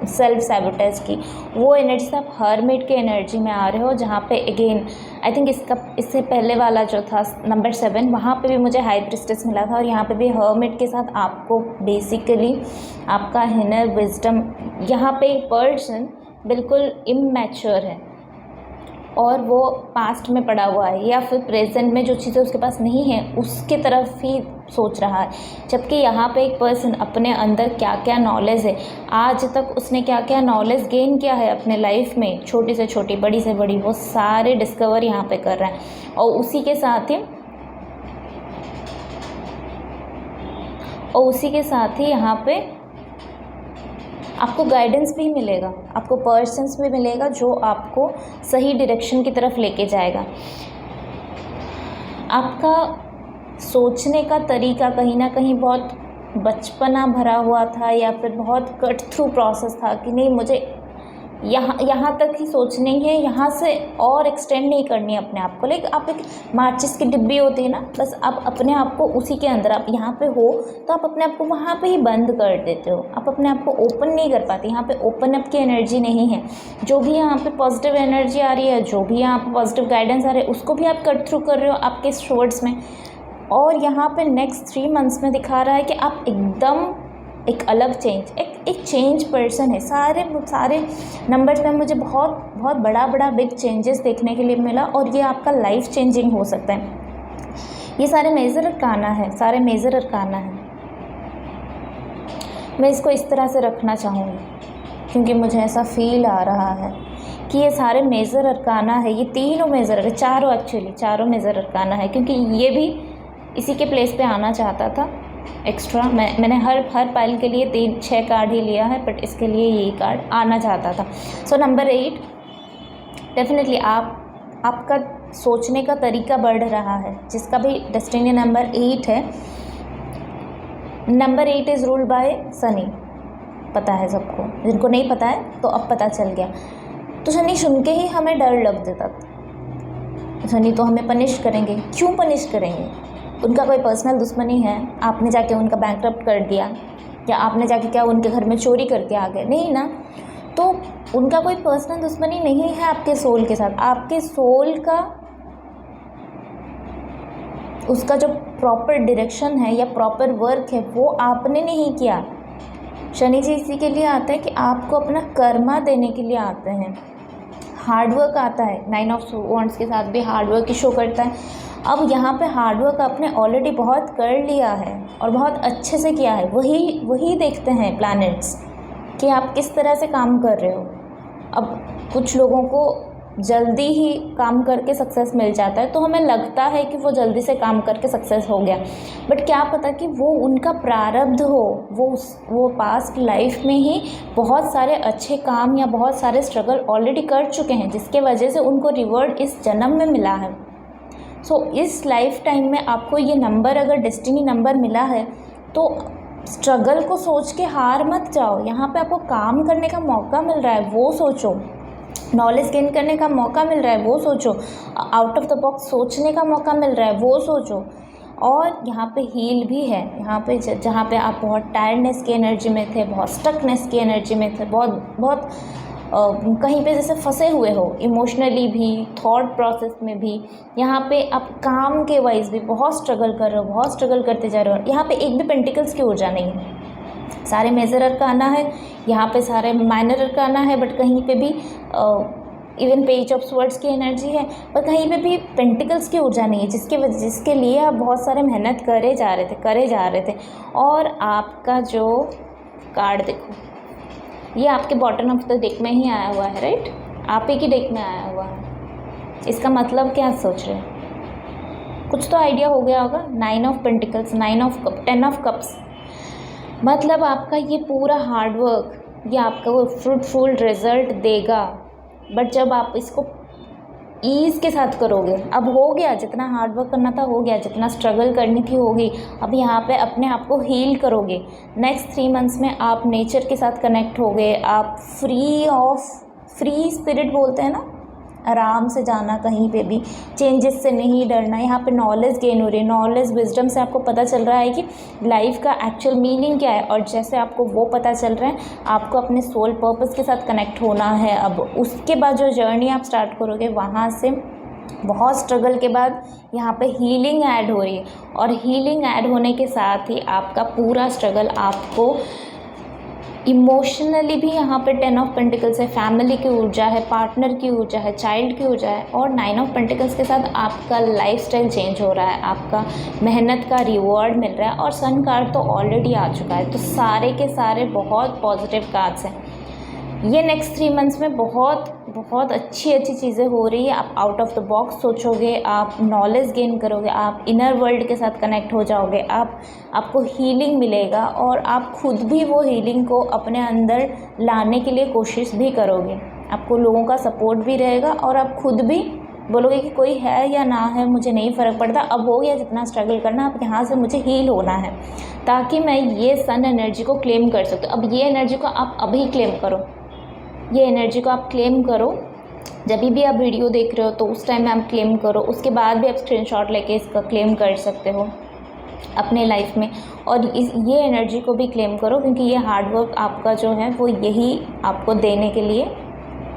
सेल्फ सैबोटेज की, वो एनर्जी से आप हर्मिट के एनर्जी में आ रहे हो, जहाँ पे अगेन आई थिंक इससे पहले वाला जो था नंबर 7, वहाँ पे भी मुझे हाई प्रिस्टेस मिला था, और यहाँ पे भी हर्मिट के साथ आपको बेसिकली आपका इनर विजडम, यहाँ पे एक पर्सन बिल्कुल इमैच्योर है और वो पास्ट में पड़ा हुआ है, या फिर प्रेजेंट में जो चीज़ें उसके पास नहीं है उसके तरफ ही सोच रहा है। जबकि यहाँ पे एक पर्सन अपने अंदर क्या क्या नॉलेज है, आज तक उसने क्या क्या नॉलेज गेन किया है अपने लाइफ में, छोटी से छोटी, बड़ी से बड़ी, वो सारे डिस्कवर यहाँ पे कर रहा है। और उसी के साथ ही यहाँ पे आपको गाइडेंस भी मिलेगा, आपको पर्सन्स भी मिलेगा जो आपको सही डायरेक्शन की तरफ लेके जाएगा। आपका सोचने का तरीका कहीं ना कहीं बहुत बचपना भरा हुआ था, या फिर बहुत कट थ्रू प्रोसेस था कि नहीं, मुझे यहाँ तक ही सोचनी है, यहाँ से और एक्सटेंड नहीं करनी है अपने आप को। लेकिन आप एक माचिस की डिब्बी होती है ना, बस आप अपने आप को उसी के अंदर, आप यहाँ पे हो तो आप अपने आप को वहाँ पे ही बंद कर देते हो, आप अपने आप को ओपन नहीं कर पाते। यहाँ पे ओपन अप की एनर्जी नहीं है। जो भी यहाँ पे पॉजिटिव एनर्जी आ रही है, जो भी यहाँ पे पॉजिटिव गाइडेंस आ रही है, उसको भी आप कट थ्रू कर रहे हो आपके शॉर्ट्स में। और यहाँ पे नेक्स्ट 3 मंथ्स में दिखा रहा है कि आप एकदम एक अलग चेंज, एक चेंज पर्सन है। सारे नंबर्स में मुझे बहुत बड़ा बिग चेंजेस देखने के लिए मिला, और ये आपका लाइफ चेंजिंग हो सकता है। ये सारे मेजर अरकाना है। मैं इसको इस तरह से रखना चाहूँगी क्योंकि मुझे ऐसा फील आ रहा है कि ये सारे मेजर अरकाना है, ये तीनों मेजर, चारों मेजर अरकाना है, क्योंकि ये भी इसी के प्लेस पे आना चाहता था। एक्स्ट्रा। मैंने हर पाइल के लिए 3-6 कार्ड ही लिया है, बट इसके लिए यही कार्ड आना चाहता था। सो नंबर 8, डेफिनेटली आपका सोचने का तरीका बढ़ रहा है। जिसका भी डेस्टिनी नंबर 8 है, number 8 is ruled by Shani, पता है सबको। जिनको नहीं पता है तो अब पता चल गया। तो शनि सुन के ही हमें डर लग जाता, शनि तो हमें पनिश करेंगे। क्यों पनिश करेंगे? उनका कोई पर्सनल दुश्मनी है? आपने जाके उनका बैंकरप्ट कर दिया, या आपने जाके क्या उनके घर में चोरी करके आ गए? नहीं ना। तो उनका कोई पर्सनल दुश्मनी नहीं है आपके सोल के साथ। आपके सोल का उसका जो प्रॉपर डायरेक्शन है या प्रॉपर वर्क है वो आपने नहीं किया। शनि जी इसी के लिए आते हैं कि आपको अपना कर्मा देने के लिए आते हैं। हार्डवर्क आता है, 9 ऑफ वॉन्ड्स के साथ भी हार्डवर्क की शो करता है। अब यहाँ पे हार्डवर्क आपने ऑलरेडी बहुत कर लिया है और बहुत अच्छे से किया है, वही देखते हैं प्लैनेट्स कि आप किस तरह से काम कर रहे हो। अब कुछ लोगों को जल्दी ही काम करके सक्सेस मिल जाता है, तो हमें लगता है कि वो जल्दी से काम करके सक्सेस हो गया, बट क्या पता कि वो उनका प्रारब्ध हो, वो पास्ट लाइफ में ही बहुत सारे अच्छे काम या बहुत सारे स्ट्रगल ऑलरेडी कर चुके हैं, जिसके वजह से उनको रिवॉर्ड इस जन्म में मिला है। सो इस लाइफ टाइम में आपको ये नंबर, अगर डेस्टिनी नंबर मिला है, तो स्ट्रगल को सोच के हार मत जाओ। यहाँ पे आपको काम करने का मौका मिल रहा है, वो सोचो। नॉलेज गेन करने का मौका मिल रहा है, वो सोचो। आउट ऑफ द बॉक्स सोचने का मौका मिल रहा है, वो सोचो। और यहाँ पे हील भी है। यहाँ पे जहाँ पे आप बहुत टायर्डनेस की एनर्जी में थे, बहुत स्टकनेस की एनर्जी में थे, बहुत कहीं पे जैसे फंसे हुए हो, इमोशनली भी, थॉट प्रोसेस में भी, यहाँ पे आप काम के वाइज भी बहुत स्ट्रगल कर रहे हो, बहुत स्ट्रगल करते जा रहे हो। यहाँ पे एक भी पेंटिकल्स की ऊर्जा नहीं है। सारे मेजर अरकाना है, यहाँ पे सारे माइनर अरकाना है, बट कहीं पे भी इवन पेज ऑफ स्वर्ड्स की एनर्जी है, पर कहीं पे भी पेंटिकल्स की ऊर्जा नहीं है, जिसके लिए आप बहुत सारे मेहनत करे जा रहे थे। और आपका जो कार्ड देखो, ये आपके बॉटम ऑफ द डेक में ही आया हुआ है, राइट? आप ही की डेक में आया हुआ है। इसका मतलब क्या सोच रहे हैं? कुछ तो आइडिया हो गया होगा। 9 of pentacles, 9 of cup, 10 of cups, मतलब आपका ये पूरा हार्डवर्क, ये आपका वो फ्रूटफुल रिजल्ट देगा। बट जब आप इसको ईज़ के साथ करोगे, अब हो गया, जितना हार्डवर्क करना था हो गया, जितना स्ट्रगल करनी थी होगी, अब यहाँ पे अपने आप को हील करोगे। नेक्स्ट 3 मंथ्स में आप नेचर के साथ कनेक्ट होगे, आप फ्री स्पिरिट बोलते हैं ना, आराम से जाना, कहीं पे भी चेंजेस से नहीं डरना। यहाँ पे नॉलेज गेन हो रही है, नॉलेज विजडम से आपको पता चल रहा है कि लाइफ का एक्चुअल मीनिंग क्या है। और जैसे आपको वो पता चल रहा है, आपको अपने सोल पर्पस के साथ कनेक्ट होना है। अब उसके बाद जो जर्नी आप स्टार्ट करोगे, वहाँ से बहुत स्ट्रगल के बाद यहाँ पे हीलिंग ऐड हो रही है, और हीलिंग ऐड होने के साथ ही आपका पूरा स्ट्रगल आपको इमोशनली भी, यहाँ पे 10 ऑफ पेंटिकल्स है, फैमिली की ऊर्जा है, पार्टनर की ऊर्जा है, चाइल्ड की ऊर्जा है, और 9 ऑफ पेंटिकल्स के साथ आपका लाइफस्टाइल चेंज हो रहा है, आपका मेहनत का रिवॉर्ड मिल रहा है। और सन कार्ड तो ऑलरेडी आ चुका है, तो सारे के सारे बहुत पॉजिटिव कार्ड्स हैं। ये नेक्स्ट 3 मंथ्स में बहुत अच्छी चीज़ें हो रही है। आप आउट ऑफ द बॉक्स सोचोगे, आप नॉलेज गेन करोगे, आप इनर वर्ल्ड के साथ कनेक्ट हो जाओगे, आपको हीलिंग मिलेगा, और आप खुद भी वो हीलिंग को अपने अंदर लाने के लिए कोशिश भी करोगे। आपको लोगों का सपोर्ट भी रहेगा, और आप खुद भी बोलोगे कि कोई है या ना है मुझे नहीं फ़र्क पड़ता, अब हो गया जितना स्ट्रगल करना, अब यहाँ से मुझे हील होना है, ताकि मैं ये सन एनर्जी को क्लेम कर सकूँ। अब ये एनर्जी को आप अभी क्लेम करो, ये एनर्जी को आप क्लेम करो। जब भी आप वीडियो देख रहे हो तो उस टाइम में आप क्लेम करो, उसके बाद भी आप स्क्रीनशॉट लेके इसका क्लेम कर सकते हो अपने लाइफ में। और ये एनर्जी को भी क्लेम करो, क्योंकि ये हार्डवर्क आपका जो है वो यही आपको देने के लिए,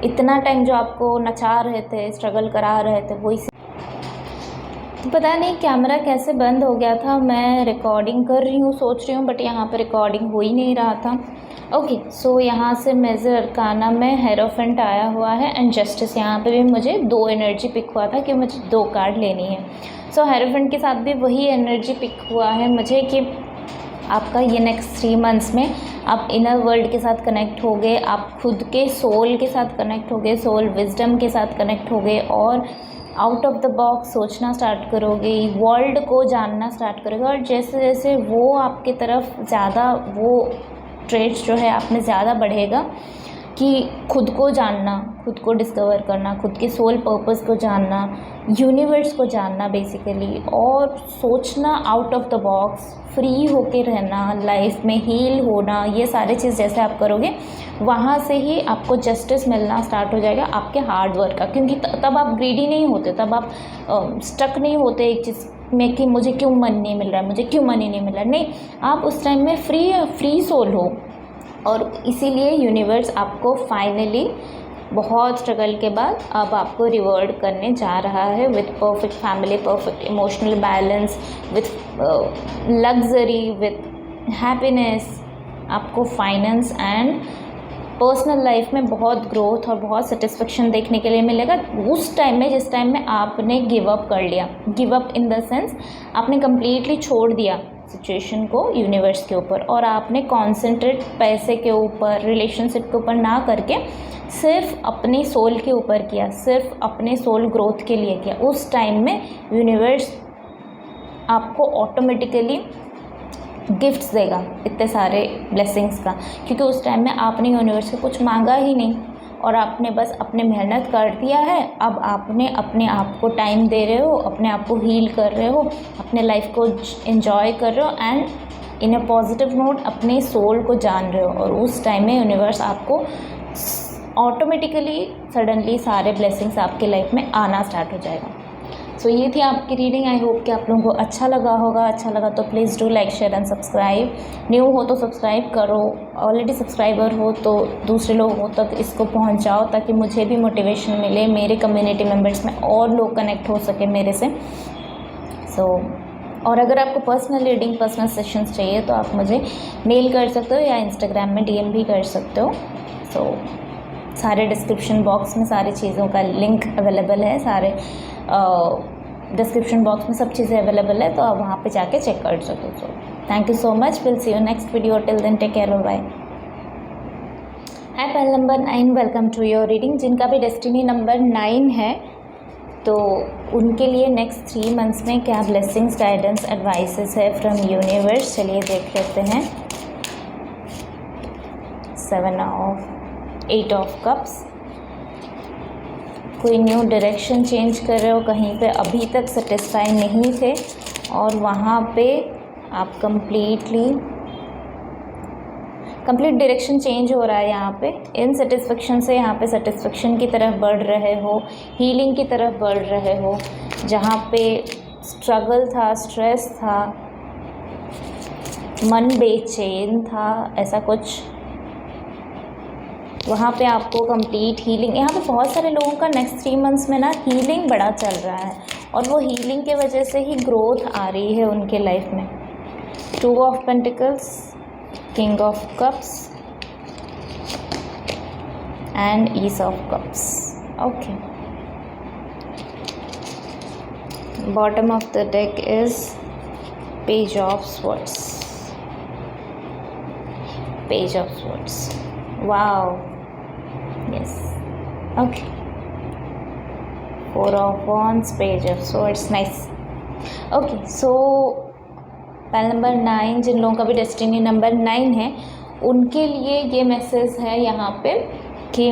इतना टाइम जो आपको नचा रहे थे, स्ट्रगल करा रहे थे, वो इसी। तो पता नहीं कैमरा कैसे बंद हो गया था, मैं रिकॉर्डिंग कर रही हूँ, सोच रही हूँ, बट यहाँ पर रिकॉर्डिंग हो ही नहीं रहा था। ओके, सो यहाँ से मेजर अरकाना में हेरोफेंट आया हुआ है, एंड जस्टिस। यहाँ पे भी मुझे 2 एनर्जी पिक हुआ था कि मुझे 2 कार्ड लेनी है। सो हेरोफेंट के साथ भी वही एनर्जी पिक हुआ है मुझे कि आपका ये नेक्स्ट 3 मंथ्स में आप इनर वर्ल्ड के साथ कनेक्ट हो गए, आप खुद के सोल के साथ कनेक्ट हो गए, सोल विजडम के साथ कनेक्ट हो गए, और आउट ऑफ द बॉक्स सोचना स्टार्ट करोगे, वर्ल्ड को जानना स्टार्ट करोगे, और जैसे जैसे वो आपकी तरफ ज़्यादा वो ट्रेड्स जो है आप में ज़्यादा बढ़ेगा कि खुद को जानना, खुद को डिस्कवर करना, खुद के सोल पर्पस को जानना, यूनिवर्स को जानना बेसिकली, और सोचना out of the box, free होके रहना, लाइफ में हील होना, ये सारे चीज़ जैसे आप करोगे वहाँ से ही आपको जस्टिस मिलना स्टार्ट हो जाएगा आपके हार्ड वर्क का। क्योंकि तब आप ग्रीडी नहीं होते, तब आप स्टक नहीं होते एक चीज़ में कि मुझे क्यों मनी नहीं मिल रहा है, मुझे क्यों मनी नहीं मिल रहा है। नहीं, आप उस टाइम में फ्री सोल हो, और इसीलिए यूनिवर्स आपको फाइनली बहुत स्ट्रगल के बाद अब आपको रिवॉर्ड करने जा रहा है with perfect family, perfect emotional balance, with luxury, with happiness. आपको फाइनेंस एंड पर्सनल लाइफ में बहुत ग्रोथ और बहुत सेटिस्फेक्शन देखने के लिए मिलेगा उस टाइम में जिस टाइम में आपने गिव अप कर लिया। Give up in the sense आपने कम्प्लीटली छोड़ दिया सिचुएशन को यूनिवर्स के ऊपर, और आपने कॉन्सेंट्रेट पैसे के ऊपर, रिलेशनशिप के ऊपर ना करके सिर्फ अपने सोल के ऊपर किया, सिर्फ अपने सोल ग्रोथ के लिए किया। उस टाइम में यूनिवर्स आपको ऑटोमेटिकली गिफ्ट्स देगा इतने सारे ब्लेसिंग्स का, क्योंकि उस टाइम में आपने यूनिवर्स से कुछ मांगा ही नहीं और आपने बस अपने मेहनत कर दिया है। अब आपने अपने आप को टाइम दे रहे हो, अपने आप को हील कर रहे हो, अपने लाइफ को एंजॉय कर रहे हो, and in a positive note अपने सोल को जान रहे हो। और उस टाइम में यूनिवर्स आपको ऑटोमेटिकली सडनली सारे ब्लेसिंग्स आपके लाइफ में आना स्टार्ट हो जाएगा। सो ये थी आपकी रीडिंग। आई होप कि आप लोगों को अच्छा लगा होगा। अच्छा लगा तो please do like, share and subscribe. New हो तो सब्सक्राइब करो, ऑलरेडी सब्सक्राइबर हो तो दूसरे लोगों तक इसको पहुंचाओ ताकि मुझे भी मोटिवेशन मिले, मेरे कम्युनिटी मेम्बर्स में और लोग कनेक्ट हो सके मेरे से। और अगर आपको पर्सनल रीडिंग, पर्सनल सेशंस चाहिए तो आप मुझे मेल कर सकते हो या इंस्टाग्राम में DM भी कर सकते हो। सारे डिस्क्रिप्शन बॉक्स में सारी चीज़ों का लिंक अवेलेबल है, सारे डिस्क्रिप्शन बॉक्स में सब चीज़ें अवेलेबल है, तो आप वहाँ पे जाके चेक कर सकते हो। Thank you so much, will see you next video, till then take care, bye. Hi, panel number 9, welcome to your reading. जिनका भी डेस्टिनी नंबर 9 है तो उनके लिए नेक्स्ट 3 मंथ्स में क्या ब्लेसिंग्स, गाइडेंस, एडवाइसेस है फ्रॉम यूनिवर्स, चलिए देख लेते हैं। 8 ऑफ कप्स। कोई न्यू डायरेक्शन चेंज कर रहे हो, कहीं पे अभी तक सेटिस्फाई नहीं थे और वहाँ पे आप कंप्लीट डायरेक्शन चेंज हो रहा है। यहाँ पे इनसेटिस्फेक्शन से यहाँ पे सेटिस्फेक्शन की तरफ बढ़ रहे हो, हीलिंग की तरफ बढ़ रहे हो। जहाँ पे स्ट्रगल था, स्ट्रेस था, मन बेचैन था, ऐसा कुछ, वहाँ पे आपको कंप्लीट हीलिंग। यहाँ पे बहुत सारे लोगों का नेक्स्ट 3 मंथ्स में ना हीलिंग बड़ा चल रहा है और वो हीलिंग के वजह से ही ग्रोथ आ रही है उनके लाइफ में। 2 of pentacles, king of cups and is of cups. Okay, bottom of the deck is page of swords, page of swords. Wow, yes, okay, 4 of wands, page of swords, nice. Okay, so panel number 9, जिन लोगों का भी डेस्टिनी नंबर 9 है उनके लिए ये मैसेज है यहाँ पे कि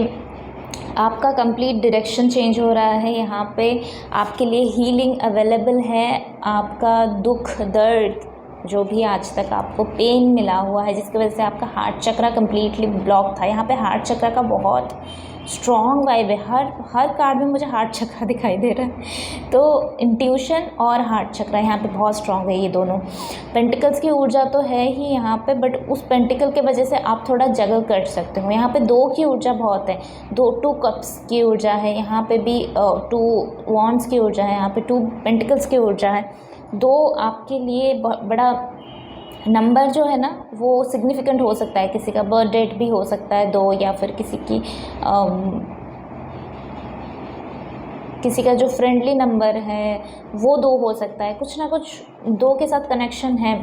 आपका कंप्लीट डायरेक्शन चेंज हो रहा है। यहाँ पे आपके लिए हीलिंग अवेलेबल है। आपका दुख, दर्द, जो भी आज तक आपको पेन मिला हुआ है जिसकी वजह से आपका हार्ट चक्रा कम्प्लीटली ब्लॉक था, यहाँ पे हार्ट चक्रा का बहुत स्ट्रॉन्ग वाइब है। हर कार्ड में मुझे हार्ट चक्रा दिखाई दे रहा है, तो इंट्यूशन और हार्ट चक्रा यहाँ पे बहुत स्ट्रॉन्ग है। ये दोनों पेंटिकल्स की ऊर्जा तो है ही यहाँ पे, बट उस पेंटिकल के वजह से आप थोड़ा जगल कर सकते हो। यहाँ पे 2 की ऊर्जा बहुत है, 2 कप्स की ऊर्जा है, यहाँ पे भी 2 वॉन्ड्स की ऊर्जा है, यहाँ पे 2 पेंटिकल्स की ऊर्जा है। 2 आपके लिए बड़ा नंबर जो है ना वो सिग्निफिकेंट हो सकता है, किसी का बर्थ डेट भी हो सकता है 2, या फिर किसी का जो फ्रेंडली नंबर है वो 2 हो सकता है। कुछ ना कुछ 2 के साथ कनेक्शन है।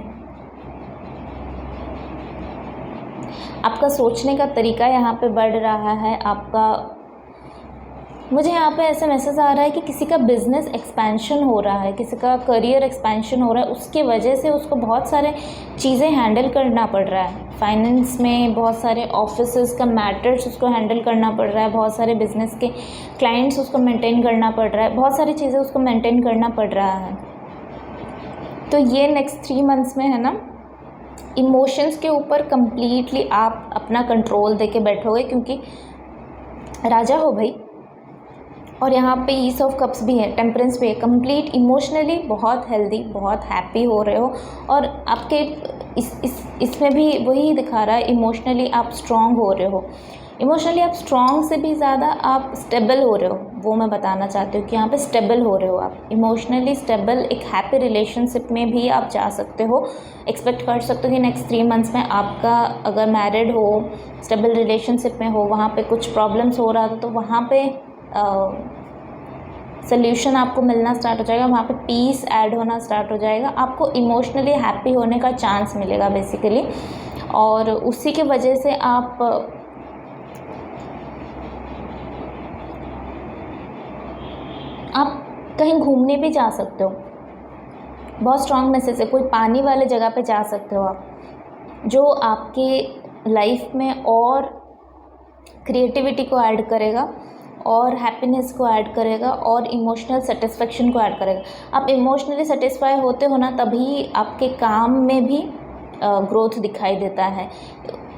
आपका सोचने का तरीका यहाँ पे बढ़ रहा है, आपका मुझे यहाँ पे ऐसा मैसेज आ रहा है कि किसी का बिज़नेस एक्सपेंशन हो रहा है, किसी का करियर एक्सपेंशन हो रहा है, उसके वजह से उसको बहुत सारे चीज़ें हैंडल करना पड़ रहा है। फाइनेंस में बहुत सारे ऑफिसेस का मैटर्स उसको हैंडल करना पड़ रहा है, बहुत सारे बिज़नेस के क्लाइंट्स उसको मेंटेन करना पड़ रहा है, बहुत सारी चीज़ें उसको मेंटेन करना पड़ रहा है। तो ये नेक्स्ट 3 मंथ्स में है ना, इमोशंस के ऊपर कम्प्लीटली आप अपना कंट्रोल दे के बैठोगे, क्योंकि राजा हो भाई, और यहाँ पे ईस ऑफ कप्स भी है, टेम्परेंस भी है। कंप्लीट इमोशनली बहुत हेल्दी, बहुत हैप्पी हो रहे हो, और आपके इसमें भी वही दिखा रहा है, इमोशनली आप स्ट्रॉन्ग हो रहे हो। इमोशनली आप स्ट्रॉन्ग से भी ज़्यादा आप स्टेबल हो रहे हो, वो मैं बताना चाहती हूँ कि यहाँ पे स्टेबल हो रहे हो आप, इमोशनली स्टेबल। एक हैप्पी रिलेशनशिप में भी आप जा सकते हो। एक्सपेक्ट कर सकते हो कि नेक्स्ट 3 मंथ्स में आपका, अगर मैरिड हो, स्टेबल रिलेशनशिप में हो, वहाँ पे कुछ प्रॉब्लम्स हो रहा था तो वहाँ पे सल्यूशन आपको मिलना स्टार्ट हो जाएगा, वहाँ पे पीस ऐड होना स्टार्ट हो जाएगा, आपको इमोशनली हैप्पी होने का चांस मिलेगा बेसिकली। और उसी के वजह से आप कहीं घूमने भी जा सकते हो। बहुत स्ट्रॉन्ग मैसेज है, कोई पानी वाले जगह पे जा सकते हो आप, जो आपके लाइफ में और क्रिएटिविटी को ऐड करेगा, और हैप्पीनेस को ऐड करेगा, और इमोशनल सेटिस्फेक्शन को ऐड करेगा। आप इमोशनली सेटिस्फाई होते हो ना, तभी आपके काम में भी ग्रोथ दिखाई देता है।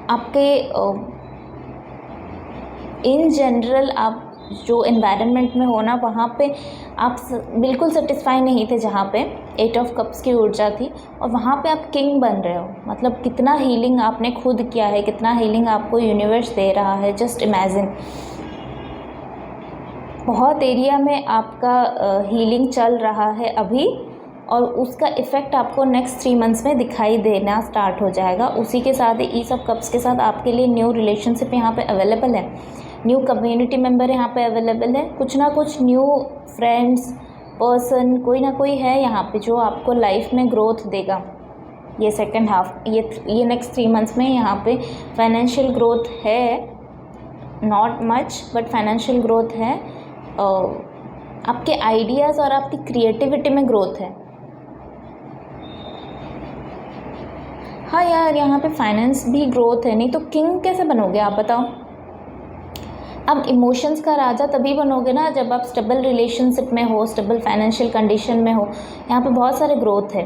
आपके इन जनरल आप जो एनवायरनमेंट में हो ना, वहाँ पे आप बिल्कुल सेटिस्फाई नहीं थे, जहाँ पे 8 ऑफ कप्स की ऊर्जा थी, और वहाँ पे आप किंग बन रहे हो। मतलब कितना हीलिंग आपने खुद किया है, कितना हीलिंग आपको यूनिवर्स दे रहा है, जस्ट इमेजिन। बहुत एरिया में आपका हीलिंग चल रहा है अभी, और उसका इफ़ेक्ट आपको नेक्स्ट 3 मंथ्स में दिखाई देना स्टार्ट हो जाएगा। उसी के साथ ही ईस ऑफ कप्स के साथ आपके लिए न्यू रिलेशनशिप यहाँ पे अवेलेबल है, न्यू कम्युनिटी मेंबर यहाँ पे अवेलेबल है, कुछ ना कुछ न्यू फ्रेंड्स, पर्सन, कोई ना कोई है यहाँ पे जो आपको लाइफ में ग्रोथ देगा। ये सेकंड हाफ, ये नेक्स्ट 3 मंथ्स में यहाँ पे फाइनेंशियल ग्रोथ है, not much but financial growth है। आपके आइडियाज़ और आपकी क्रिएटिविटी में ग्रोथ है। हाँ यार, यहाँ पे फाइनेंस भी ग्रोथ है, नहीं तो किंग कैसे बनोगे आप बताओ। अब इमोशंस का राजा तभी बनोगे ना जब आप स्टेबल रिलेशनशिप में हो, स्टेबल फाइनेंशियल कंडीशन में हो। यहाँ पे बहुत सारे ग्रोथ है।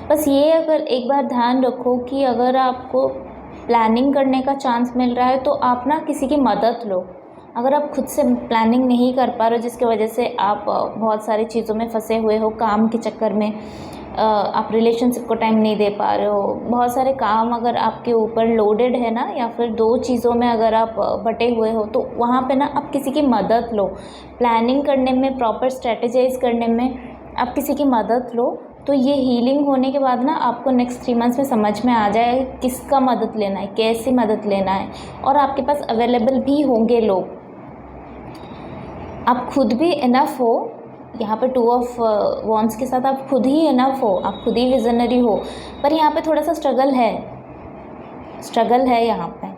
बस ये अगर एक बार ध्यान रखो कि अगर आपको प्लानिंग करने का चांस मिल रहा है तो आप ना किसी की मदद लो। अगर आप खुद से प्लानिंग नहीं कर पा रहे हो, जिसकी वजह से आप बहुत सारी चीज़ों में फंसे हुए हो, काम के चक्कर में आप रिलेशनशिप को टाइम नहीं दे पा रहे हो, बहुत सारे काम अगर आपके ऊपर लोडेड है ना, या फिर 2 चीज़ों में अगर आप बटे हुए हो, तो वहाँ पे ना आप किसी की मदद लो। प्लानिंग करने में, प्रॉपर स्ट्रेटेजाइज करने में आप किसी की मदद लो। तो ये हीलिंग होने के बाद ना आपको नेक्स्ट 3 मंथ्स में समझ में आ जाएगा किसका मदद लेना है, कैसी मदद लेना है, और आपके पास अवेलेबल भी होंगे लोग। आप खुद भी इनफ हो। यहाँ पे 2 ऑफ वॉन्ड्स के साथ आप खुद ही इनफ हो, आप खुद ही विजनरी हो, पर यहाँ पे थोड़ा सा स्ट्रगल है यहाँ पे।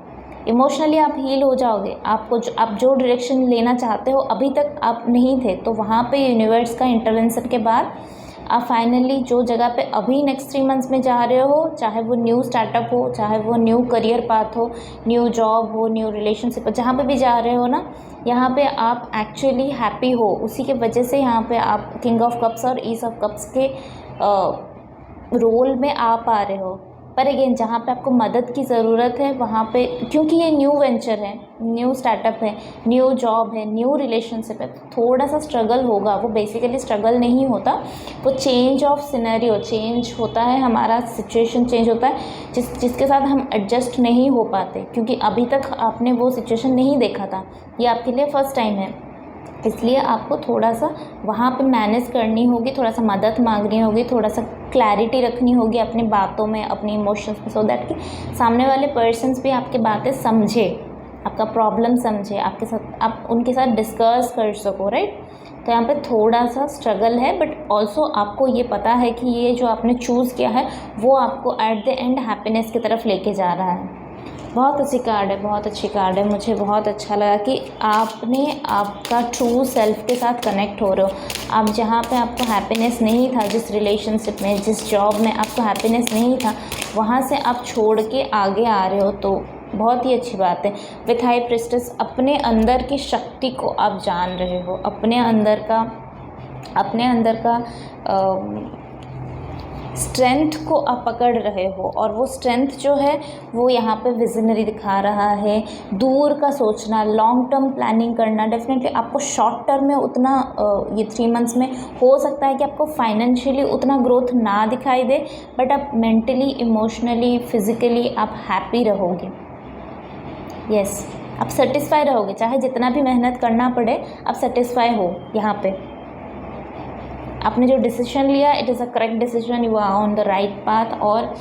इमोशनली आप हील हो जाओगे। आप जो डायरेक्शन लेना चाहते हो अभी तक आप नहीं थे, तो वहाँ पे यूनिवर्स का इंटरवेंशन के बाद आप फाइनली जो जगह पे अभी नेक्स्ट 3 मंथ्स में जा रहे हो, चाहे वो न्यू स्टार्टअप हो, चाहे वो न्यू करियर पाथ हो, न्यू जॉब हो, न्यू रिलेशनशिप हो, जहाँ पे भी जा रहे हो ना, यहाँ पे आप एक्चुअली हैप्पी हो। उसी के वजह से यहाँ पे आप किंग ऑफ कप्स और ईस ऑफ कप्स के रोल में आ पा रहे हो। पर अगेन, जहाँ पे आपको मदद की ज़रूरत है वहाँ पे, क्योंकि ये न्यू वेंचर है, न्यू स्टार्टअप है, न्यू जॉब है, न्यू रिलेशनशिप है, तो थोड़ा सा स्ट्रगल होगा। वो बेसिकली स्ट्रगल नहीं होता, वो चेंज ऑफ सिनेरियो, चेंज होता है, हमारा सिचुएशन चेंज होता है जिसके साथ हम एडजस्ट नहीं हो पाते, क्योंकि अभी तक आपने वो सिचुएशन नहीं देखा था, ये आपके लिए फर्स्ट टाइम है। इसलिए आपको थोड़ा सा वहाँ पे मैनेज करनी होगी, थोड़ा सा मदद मांगनी होगी, थोड़ा सा क्लैरिटी रखनी होगी अपनी बातों में, अपनी इमोशंस में, सो दैट कि सामने वाले पर्सन्स भी आपकी बातें समझे, आपका प्रॉब्लम समझे, आपके साथ आप उनके साथ डिस्कस कर सको, राइट। तो यहाँ पे थोड़ा सा स्ट्रगल है, बट ऑल्सो आपको ये पता है कि ये जो आपने चूज़ किया है वो आपको एट द एंड हैप्पीनेस की तरफ लेके जा रहा है। बहुत अच्छी कार्ड है, बहुत अच्छी कार्ड है। मुझे बहुत अच्छा लगा कि आपने आपका ट्रू सेल्फ के साथ कनेक्ट हो रहे हो। आप जहाँ पे आपको हैप्पीनेस नहीं था, जिस रिलेशनशिप में, जिस जॉब में आपको हैप्पीनेस नहीं था, वहाँ से आप छोड़ के आगे आ रहे हो, तो बहुत ही अच्छी बात है। विथ हाई प्रिस्टेस, अपने अंदर की शक्ति को आप जान रहे हो, अपने अंदर का स्ट्रेंथ को आप पकड़ रहे हो, और वो स्ट्रेंथ जो है वो यहाँ पे विजनरी दिखा रहा है। दूर का सोचना, लॉन्ग टर्म प्लानिंग करना। डेफिनेटली आपको शॉर्ट टर्म में उतना ये 3 मंथ्स में हो सकता है कि आपको फाइनेंशियली उतना ग्रोथ ना दिखाई दे, बट आप मेंटली, इमोशनली, फिज़िकली आप हैप्पी रहोगे। यस, आप सेटिस्फाई रहोगे, चाहे जितना भी मेहनत करना पड़े, आप सेटिस्फाई हो। यहाँ पे आपने जो डिसीजन लिया, it is a correct decision, you are on the right path. और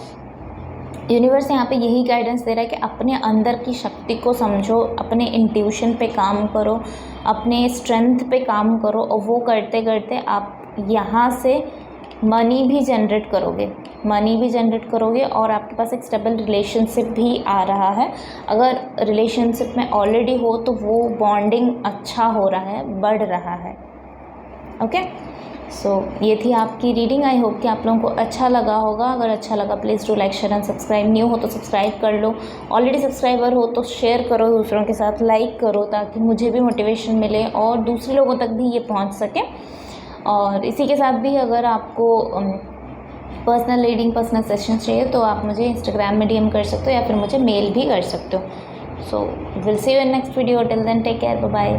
यूनिवर्स यहाँ पे यही गाइडेंस दे रहा है कि अपने अंदर की शक्ति को समझो, अपने इंट्यूशन पे काम करो, अपने स्ट्रेंथ पे काम करो, और वो करते करते आप यहाँ से मनी भी जनरेट करोगे, और आपके पास एक स्टेबल रिलेशनशिप भी आ रहा है। अगर रिलेशनशिप में ऑलरेडी हो तो वो बॉन्डिंग अच्छा हो रहा है, बढ़ रहा है। ओके, सो ये थी आपकी रीडिंग। आई होप कि आप लोगों को अच्छा लगा होगा। अगर अच्छा लगा please do like, share and subscribe. New हो तो सब्सक्राइब कर लो, ऑलरेडी सब्सक्राइबर हो तो शेयर करो दूसरों के साथ, लाइक करो, ताकि मुझे भी मोटिवेशन मिले और दूसरे लोगों तक भी ये पहुंच सके। और इसी के साथ भी अगर आपको पर्सनल रीडिंग, पर्सनल सेशन चाहिए तो आप मुझे इंस्टाग्राम में DM कर सकते हो, या फिर मुझे मेल भी कर सकते हो। So will see you in next video, till then take care, bye bye.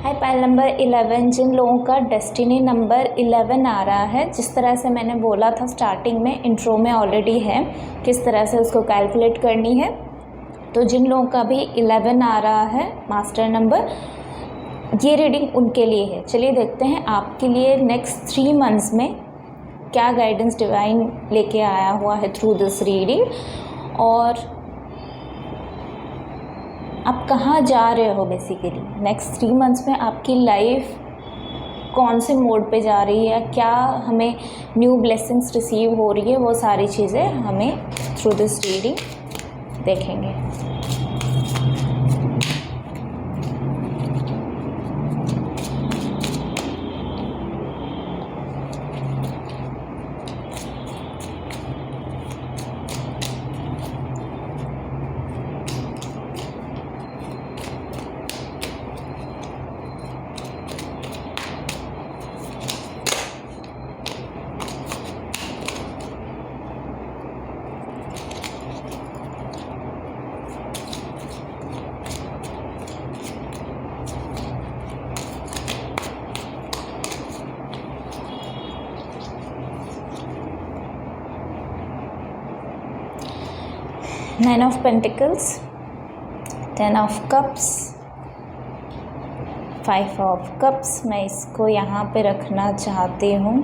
Hi, pile number 11, जिन लोगों का डेस्टिनी नंबर 11 आ रहा है, जिस तरह से मैंने बोला था स्टार्टिंग में, इंट्रो में ऑलरेडी है, किस तरह से उसको कैलकुलेट करनी है। तो जिन लोगों का भी 11 आ रहा है मास्टर नंबर, ये रीडिंग उनके लिए है। चलिए देखते हैं आपके लिए नेक्स्ट 3 मंथ्स में क्या गाइडेंस डिवाइन लेके आया हुआ है थ्रू दिस रीडिंग, और आप कहाँ जा रहे हो। बेसिकली नेक्स्ट 3 मंथ्स में आपकी लाइफ कौन से मोड पे जा रही है, क्या हमें न्यू ब्लेसिंग्स रिसीव हो रही है, वो सारी चीज़ें हमें थ्रू दिस रीडिंग देखेंगे। Nine of Pentacles, 10 of Cups, 5 of Cups। मैं इसको यहाँ पे रखना चाहती हूँ।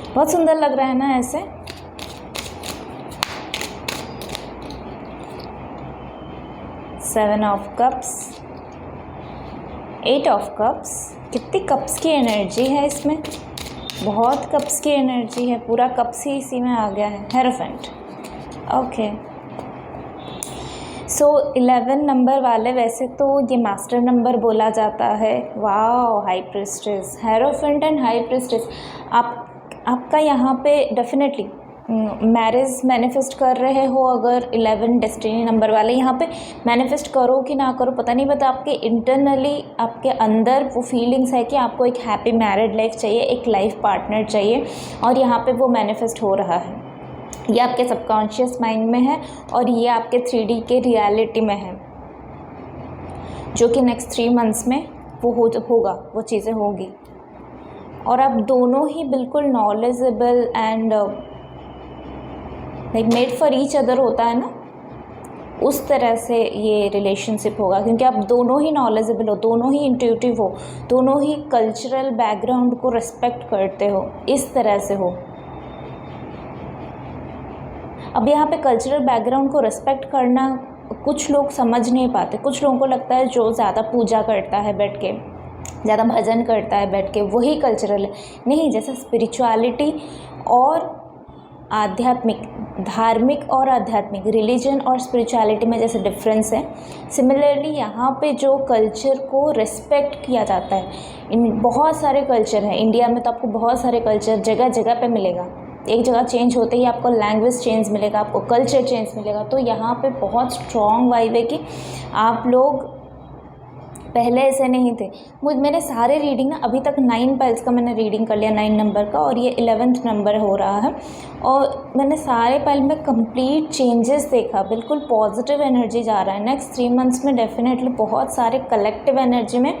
बहुत सुंदर लग रहा है ना ऐसे। Seven of cups, 8 of cups. कितनी कप्स की एनर्जी है इसमें, बहुत कप्स की एनर्जी है, पूरा कप्स ही इसी में आ गया है। Hierophant, okay. सो 11 नंबर वाले, वैसे तो ये मास्टर नंबर बोला जाता है। Wow, high priestess, hierophant and high priestess. आपका यहाँ पे डेफिनेटली मैरिज मैनिफेस्ट कर रहे हो। अगर 11 डेस्टिनी नंबर वाले यहाँ पे मैनिफेस्ट करो कि ना करो पता नहीं, बट आपके इंटरनली, आपके अंदर वो फीलिंग्स है कि आपको एक हैप्पी मैरिड लाइफ चाहिए, एक लाइफ पार्टनर चाहिए, और यहाँ पे वो मैनिफेस्ट हो रहा है। ये आपके सबकॉन्शियस माइंड में है, और ये आपके 3D के रियलिटी में है, जो कि नेक्स्ट 3 मंथ्स में वो होगा, वो चीज़ें होगी। और आप दोनों ही बिल्कुल knowledgeable and like made for each other होता है ना, उस तरह से ये रिलेशनशिप होगा, क्योंकि आप दोनों ही नॉलेजेबल हो, दोनों ही इंट्यूटिव हो, दोनों ही कल्चरल बैकग्राउंड को रिस्पेक्ट करते हो, इस तरह से हो। अब यहाँ पे कल्चरल बैकग्राउंड को रिस्पेक्ट करना कुछ लोग समझ नहीं पाते। कुछ लोगों को लगता है जो ज़्यादा पूजा करता है बैठ के, ज़्यादा भजन करता है बैठ के, वही कल्चरल है। नहीं, जैसे स्पिरिचुअलिटी और आध्यात्मिक, धार्मिक और आध्यात्मिक, रिलीजन और स्पिरिचुअलिटी में जैसे डिफरेंस है, सिमिलरली यहाँ पे जो कल्चर को रिस्पेक्ट किया जाता है, इन बहुत सारे कल्चर हैं इंडिया में, तो आपको बहुत सारे कल्चर जगह जगह पे मिलेगा। एक जगह चेंज होते ही आपको लैंग्वेज चेंज मिलेगा, आपको कल्चर चेंज मिलेगा। तो यहाँ पे बहुत स्ट्रॉन्ग वाइब है कि आप लोग पहले ऐसे नहीं थे। मैंने सारे रीडिंग ना अभी तक 9 पाइल्स का मैंने रीडिंग कर लिया, 9 नंबर का, और ये 11th नंबर हो रहा है। और मैंने सारे पाइल में कंप्लीट चेंजेस देखा, बिल्कुल पॉजिटिव एनर्जी जा रहा है। नेक्स्ट 3 मंथ्स में डेफिनेटली बहुत सारे कलेक्टिव एनर्जी में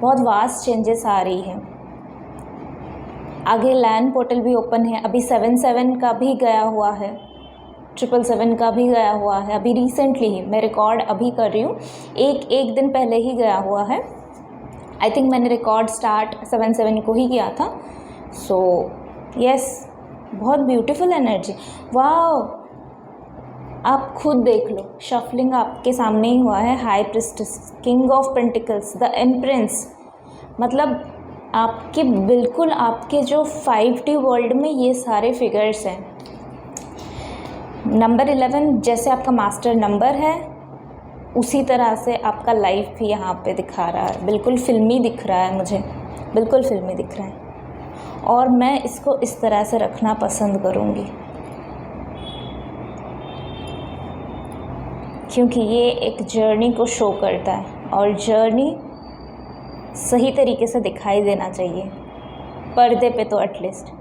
बहुत वास्ट चेंजेस आ रही है। आगे लैंड पोर्टल भी ओपन है, अभी 7/7 का भी गया हुआ है, 777 का भी गया हुआ है। अभी रिसेंटली ही मैं रिकॉर्ड अभी कर रही हूँ, एक दिन पहले ही गया हुआ है। आई थिंक मैंने रिकॉर्ड स्टार्ट 7/7 को ही किया था। सो यस, बहुत ब्यूटीफुल एनर्जी। वाह, आप खुद देख लो, शफलिंग आपके सामने ही हुआ है। High priestess, king of pentacles, the empress, मतलब आपके बिल्कुल आपके जो 5D वर्ल्ड में ये सारे फिगर्स हैं। नंबर 11 जैसे आपका मास्टर नंबर है, उसी तरह से आपका लाइफ भी यहाँ पे दिखा रहा है। बिल्कुल फिल्मी दिख रहा है मुझे, बिल्कुल फिल्मी दिख रहा है, और मैं इसको इस तरह से रखना पसंद करूँगी, क्योंकि ये एक जर्नी को शो करता है, और जर्नी सही तरीके से दिखाई देना चाहिए पर्दे पे तो एटलीस्ट,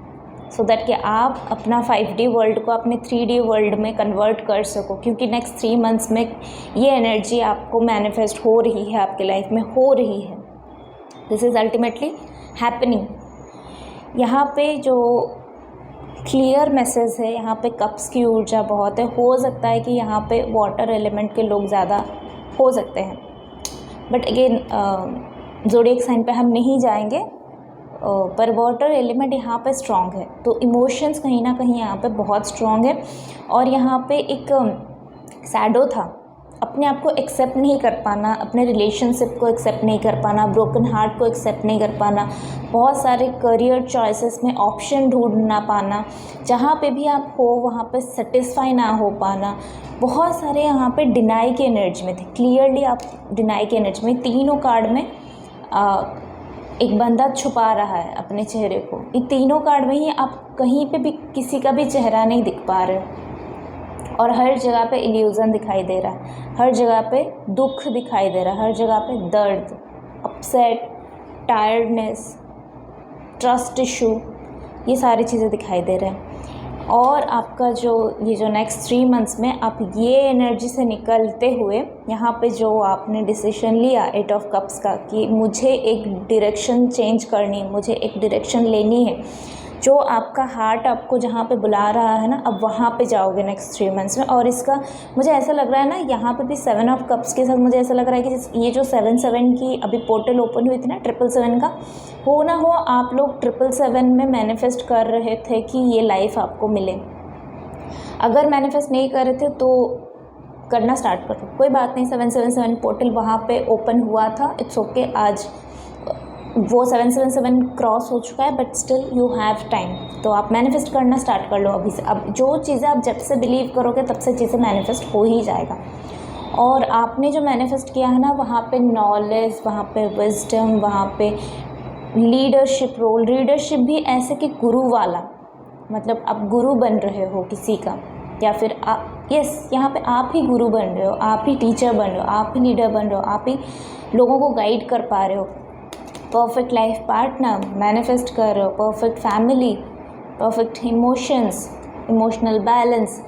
सो दैट कि आप अपना 5D वर्ल्ड को अपने 3D वर्ल्ड में कन्वर्ट कर सको। क्योंकि नेक्स्ट 3 मंथ्स में ये एनर्जी आपको मैनिफेस्ट हो रही है, आपके लाइफ में हो रही है। This is ultimately happening. यहाँ पे जो क्लियर मैसेज है, यहाँ पे कप्स की ऊर्जा बहुत है। हो सकता है कि यहाँ पे वाटर एलिमेंट के लोग ज़्यादा हो सकते हैं, बट अगेन ज़ोडिएक साइन पे हम नहीं जाएंगे, पर वाटर एलिमेंट यहाँ पे स्ट्रॉन्ग है। तो इमोशंस कहीं ना कहीं यहाँ पे बहुत स्ट्रॉन्ग है। और यहाँ पे एक शैडो था, अपने आप को एक्सेप्ट नहीं कर पाना, अपने रिलेशनशिप को एक्सेप्ट नहीं कर पाना, ब्रोकन हार्ट को एक्सेप्ट नहीं कर पाना, बहुत सारे करियर चॉइसेस में ऑप्शन ढूंढ ना पाना, जहाँ पे भी आप हो वहाँ पे सेटिस्फाई ना हो पाना, बहुत सारे यहाँ पे डिनाई की एनर्जी में थे। क्लियरली आप डिनाई की एनर्जी में, तीनों कार्ड में एक बंदा छुपा रहा है अपने चेहरे को। ये तीनों कार्ड में ही आप कहीं पे भी किसी का भी चेहरा नहीं दिख पा रहे हो, और हर जगह पे इल्यूज़न दिखाई दे रहा है, हर जगह पे दुख दिखाई दे रहा है, हर जगह पे दर्द, अपसेट, टायर्डनेस, ट्रस्ट इशू, ये सारी चीज़ें दिखाई दे रहे हैं। और आपका ये जो नेक्स्ट 3 मंथ्स में आप ये एनर्जी से निकलते हुए यहाँ पे जो आपने डिसीजन लिया 8 ऑफ कप्स का, कि मुझे एक डायरेक्शन चेंज करनी, मुझे एक डायरेक्शन लेनी है, जो आपका हार्ट आपको जहाँ पे बुला रहा है ना, अब वहाँ पे जाओगे नेक्स्ट 3 मंथ्स में। और इसका मुझे ऐसा लग रहा है ना, यहाँ पे भी 7 ऑफ कप्स के साथ मुझे ऐसा लग रहा है कि ये जो 7/7 की अभी पोर्टल ओपन हुई थी ना, 777 का, हो ना हो आप लोग 777 में मैनिफेस्ट कर रहे थे कि ये लाइफ आपको मिले। अगर मैनिफेस्ट नहीं कर रहे थे तो करना स्टार्ट कर दो, कोई बात नहीं। 777 पोर्टल वहाँ पे ओपन हुआ था, इट्स ओके। आज वो 777 क्रॉस हो चुका है, but still you have time, तो आप मैनिफेस्ट करना स्टार्ट कर लो अभी से। अब जो चीज़ें आप जब से बिलीव करोगे तब से चीज़ें मैनिफेस्ट हो ही जाएगा। और आपने जो मैनिफेस्ट किया है ना, वहाँ पे नॉलेज, वहाँ पे विजडम, वहाँ पे लीडरशिप रोल, लीडरशिप भी ऐसे कि गुरु वाला, मतलब आप गुरु बन रहे हो किसी का, या फिर यस, यहाँ पे आप ही गुरु बन रहे हो, आप ही टीचर बन रहे हो, आप ही लीडर बन रहे हो, आप ही लोगों को गाइड कर पा रहे हो। परफेक्ट लाइफ पार्टनर मैनिफेस्ट कर रहे हो, perfect family, perfect emotions, emotional balance,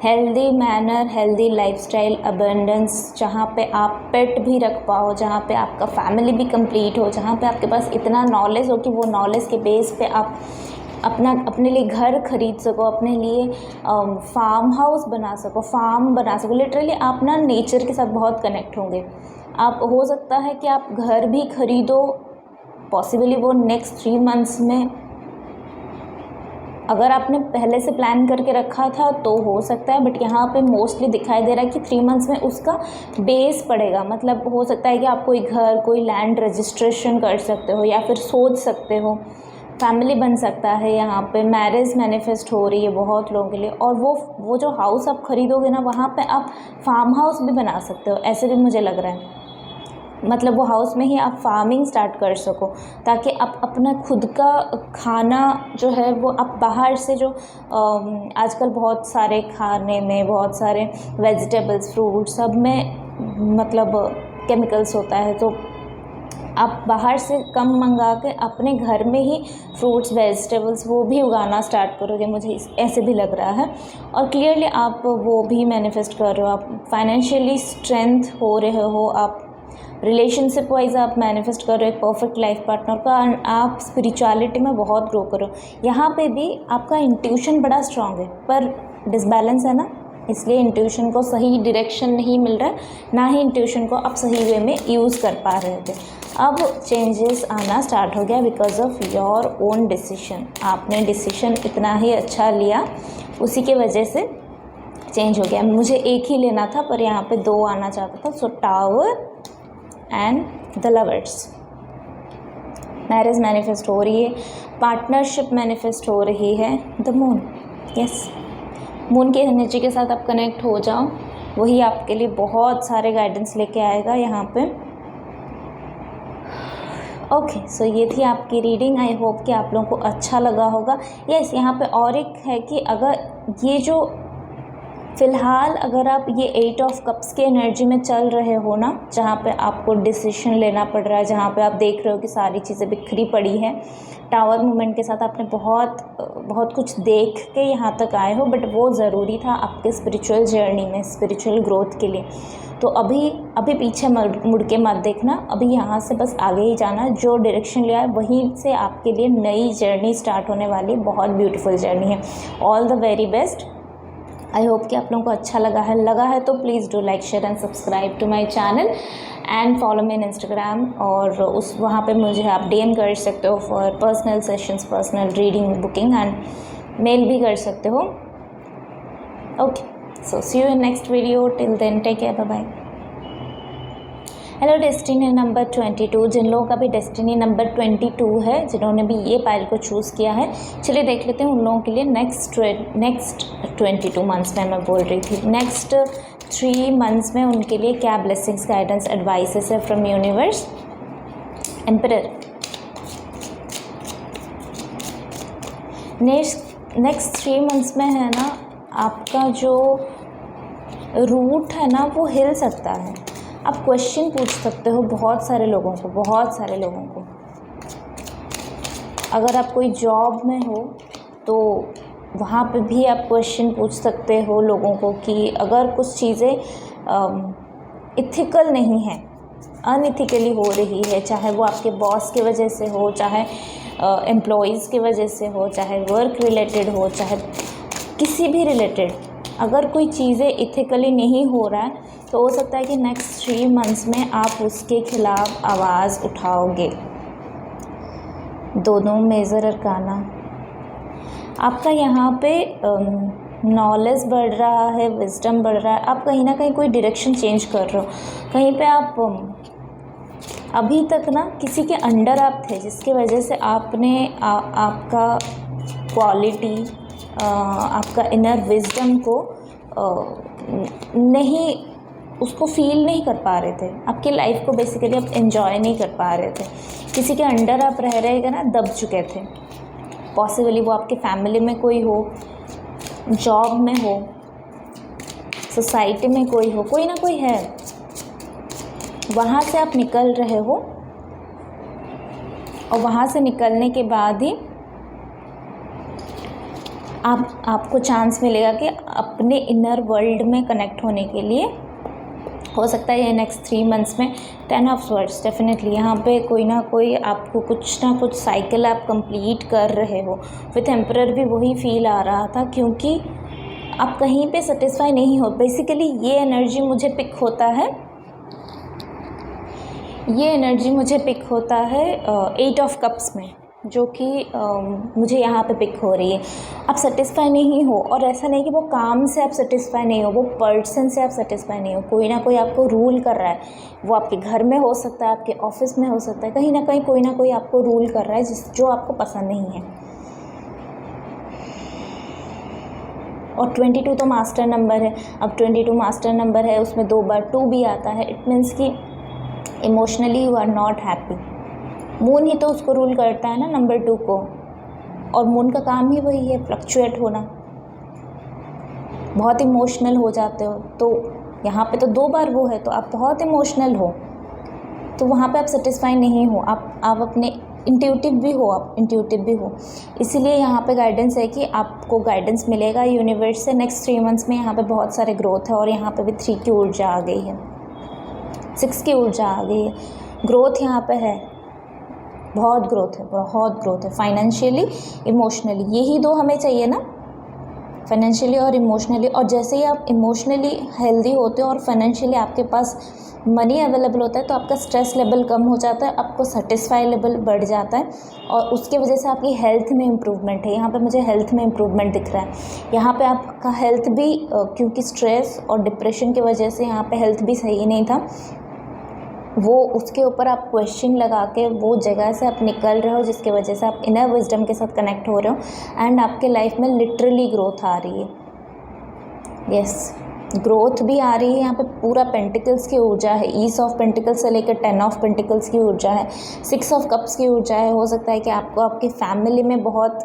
healthy manner, healthy lifestyle, abundance, जहाँ पे आप पेट भी रख पाओ, जहाँ पे आपका फैमिली भी कंप्लीट हो, जहाँ पे आपके पास इतना नॉलेज हो कि वो नॉलेज के बेस पे आप अपने लिए घर खरीद सको, अपने लिए फार्म हाउस बना सको, फार्म बना सको। लिटरली आप ना नेचर के साथ बहुत कनेक्ट होंगे। आप, हो सकता है कि आप घर भी खरीदो, पॉसिबली वो नेक्स्ट 3 मंथ्स में, अगर आपने पहले से प्लान करके रखा था तो हो सकता है, बट यहाँ पे मोस्टली दिखाई दे रहा है कि 3 मंथ्स में उसका बेस पड़ेगा। मतलब हो सकता है कि आप कोई घर, कोई लैंड रजिस्ट्रेशन कर सकते हो, या फिर सोच सकते हो फैमिली बन सकता है, यहाँ पे मैरिज मैनिफेस्ट हो रही है बहुत लोगों के लिए। और वो जो हाउस आप ख़रीदोगे ना, वहाँ पे आप फार्म हाउस भी बना सकते हो, ऐसे भी मुझे लग रहा है। मतलब वो हाउस में ही आप फार्मिंग स्टार्ट कर सको, ताकि आप अपना खुद का खाना जो है वो आप बाहर से जो आजकल बहुत सारे खाने में बहुत सारे वेजिटेबल्स फ्रूट सब में मतलब केमिकल्स होता है, तो आप बाहर से कम मंगा के अपने घर में ही फ्रूट्स वेजिटेबल्स वो भी उगाना स्टार्ट करोगे, मुझे ऐसे भी लग रहा है। और क्लियरली आप वो भी मैनिफेस्ट कर रहे हो, आप फाइनेंशियली स्ट्रेंथ हो रहे हो, आप रिलेशनशिप वाइज आप मैनिफेस्ट कर रहे हो एक परफेक्ट लाइफ पार्टनर का, एंड आप स्पिरिचुअलिटी में बहुत ग्रो करो। यहाँ पे भी आपका इंट्यूशन बड़ा स्ट्रांग है, पर डिसबैलेंस है ना, इसलिए इंट्यूशन को सही डायरेक्शन नहीं मिल रहा है, ना ही इंट्यूशन को आप सही वे में यूज़ कर पा रहे थे। अब चेंजेस आना स्टार्ट हो गया because of your own decision. आपने डिसीजन इतना ही अच्छा लिया, उसी के वजह से चेंज हो गया। मुझे एक ही लेना था पर यहाँ पे 2 आना चाहता था। So tower and the lovers, marriage manifest हो रही है, पार्टनरशिप मैनिफेस्ट हो रही है, द मून। यस, मून की एनर्जी के साथ आप कनेक्ट हो जाओ, वही आपके लिए बहुत सारे गाइडेंस लेके आएगा यहाँ पे। ओके, सो ये थी आपकी रीडिंग। आई होप कि आप लोगों को अच्छा लगा होगा। यस, यहाँ पे और एक है कि अगर ये जो फ़िलहाल अगर आप ये 8 ऑफ कप्स की एनर्जी में चल रहे हो ना, जहाँ पे आपको डिसीजन लेना पड़ रहा है, जहाँ पे आप देख रहे हो कि सारी चीज़ें बिखरी पड़ी हैं, टावर मूवमेंट के साथ आपने बहुत कुछ देख के यहाँ तक आए हो, बट वो ज़रूरी था आपके स्पिरिचुअल जर्नी में, स्पिरिचुअल ग्रोथ के लिए। तो अभी पीछे मुड़ के मत देखना, अभी यहाँ से बस आगे ही जाना। जो डायरेक्शन लिया है वहीं से आपके लिए नई जर्नी स्टार्ट होने वाली, बहुत ब्यूटीफुल जर्नी है। All the very best. I hope कि आप लोगों को अच्छा लगा है तो please do like share and subscribe to my channel and follow me in Instagram. और वहाँ पे मुझे आप DM कर सकते हो for personal sessions, personal reading, booking, and mail भी कर सकते हो। Okay, so see you in next video. Till then take care, bye bye. Hello destiny number 22, जिन लोगों का भी डेस्टिनी नंबर 22 है, जिन्होंने भी ये पाइल को चूज़ किया है, चलिए देख लेते हैं उन लोगों के लिए नेक्स्ट 22 मंथ्स में, मैं बोल रही थी नेक्स्ट 3 मंथ्स में उनके लिए क्या ब्लेसिंग्स, गाइडेंस, एडवाइसेस है from universe. Emperor, next 3 months में है ना, आपका जो रूट है ना वो हिल सकता है। आप क्वेश्चन पूछ सकते हो बहुत सारे लोगों को। अगर आप कोई जॉब में हो तो वहाँ पे भी आप क्वेश्चन पूछ सकते हो लोगों को कि अगर कुछ चीज़ें इथिकल नहीं है, अनइथिकली हो रही है, चाहे वो आपके बॉस की वजह से हो, चाहे एम्प्लॉयज़ की वजह से हो, चाहे वर्क रिलेटेड हो, चाहे किसी भी रिलेटेड, अगर कोई चीज़ें इथिकली नहीं हो रहा है तो हो सकता है कि नेक्स्ट 3 मंथ्स में आप उसके खिलाफ आवाज़ उठाओगे। दोनों मेजर अरकाना, आपका यहाँ पे नॉलेज बढ़ रहा है, विजडम बढ़ रहा है, आप कहीं ना कहीं कोई डायरेक्शन चेंज कर रहे हो। कहीं पे आप अभी तक ना किसी के अंडर आप थे, जिसकी वजह से आपने आपका क्वालिटी, आपका इनर विजडम को नहीं, उसको फील नहीं कर पा रहे थे। आपकी लाइफ को बेसिकली आप एंजॉय नहीं कर पा रहे थे। किसी के अंडर आप रह रहे ना, दब चुके थे। पॉसिबली वो आपके फैमिली में कोई हो, जॉब में हो, सोसाइटी में कोई हो, कोई ना कोई है, वहाँ से आप निकल रहे हो। और वहाँ से निकलने के बाद ही आपको चांस मिलेगा कि अपने इनर वर्ल्ड में कनेक्ट होने के लिए। हो सकता है ये नेक्स्ट 3 मंथ्स में 10 ऑफ स्वर्ड्स, डेफिनेटली यहाँ पे कोई ना कोई आपको कुछ ना कुछ साइकिल आप कंप्लीट कर रहे हो। विथ एम्परर भी वही फील आ रहा था, क्योंकि आप कहीं पे सेटिस्फाई नहीं हो। बेसिकली ये एनर्जी मुझे पिक होता है 8 ऑफ कप्स में। जो कि मुझे यहाँ पे पिक हो रही है। आप सेटिस्फाई नहीं हो, और ऐसा नहीं कि वो काम से आप सेटिस्फाई नहीं हो, वो पर्सन से आप सेटिस्फाई नहीं हो। कोई ना कोई आपको रूल कर रहा है, वो आपके घर में हो सकता है, आपके ऑफिस में हो सकता है, कहीं ना कहीं कोई ना कोई आपको रूल कर रहा है जो आपको पसंद नहीं है। और 22 तो मास्टर नंबर है। अब 22 मास्टर नंबर है, उसमें 2 बार 2 भी आता है। इट मीन्स कि emotionally you are not happy. Moon ही तो उसको रूल करता है ना, नंबर 2 को, और मून का काम ही वही है, फ्लक्चुएट होना। बहुत इमोशनल हो जाते हो, तो यहाँ पे तो 2 बार वो है, तो आप बहुत इमोशनल हो, तो वहाँ पे आप सेटिस्फाई नहीं हो। आप अपने इंट्यूटिव भी हो, आप इंट्यूटिव भी हो। इसीलिए यहाँ पे गाइडेंस है कि आपको गाइडेंस मिलेगा यूनिवर्स से नेक्स्ट 3 मंथ्स में। यहाँ पे बहुत सारे ग्रोथ है, और यहाँ पे भी 3 की ऊर्जा आ गई है, 6 की ऊर्जा आ गई है। ग्रोथ यहाँ पे है, बहुत ग्रोथ है, बहुत ग्रोथ है, फाइनेंशियली, इमोशनली। यही 2 हमें चाहिए ना, फाइनेंशियली और इमोशनली। और जैसे ही आप इमोशनली हेल्दी होते हो और फाइनेंशियली आपके पास मनी अवेलेबल होता है, तो आपका स्ट्रेस लेवल कम हो जाता है, आपको सेटिस्फाई लेवल बढ़ जाता है, और उसके वजह से आपकी हेल्थ में इम्प्रूवमेंट है। यहाँ पे मुझे हेल्थ में इम्प्रूवमेंट दिख रहा है। यहाँ पे आपका हेल्थ भी क्योंकि स्ट्रेस और डिप्रेशन की वजह से यहाँ पे हेल्थ भी सही नहीं था, वो उसके ऊपर आप क्वेश्चन लगा के वो जगह से आप निकल रहे हो, जिसकी वजह से आप इनर विजडम के साथ कनेक्ट हो रहे हो, एंड आपके लाइफ में लिटरली ग्रोथ आ रही है। यस, ग्रोथ भी आ रही है। यहाँ पे पूरा पेंटिकल्स की ऊर्जा है, ईस ऑफ पेंटिकल्स से लेकर 10 ऑफ पेंटिकल्स की ऊर्जा है, 6 ऑफ कप्स की ऊर्जा है। हो सकता है कि आपको आपकी फैमिली में बहुत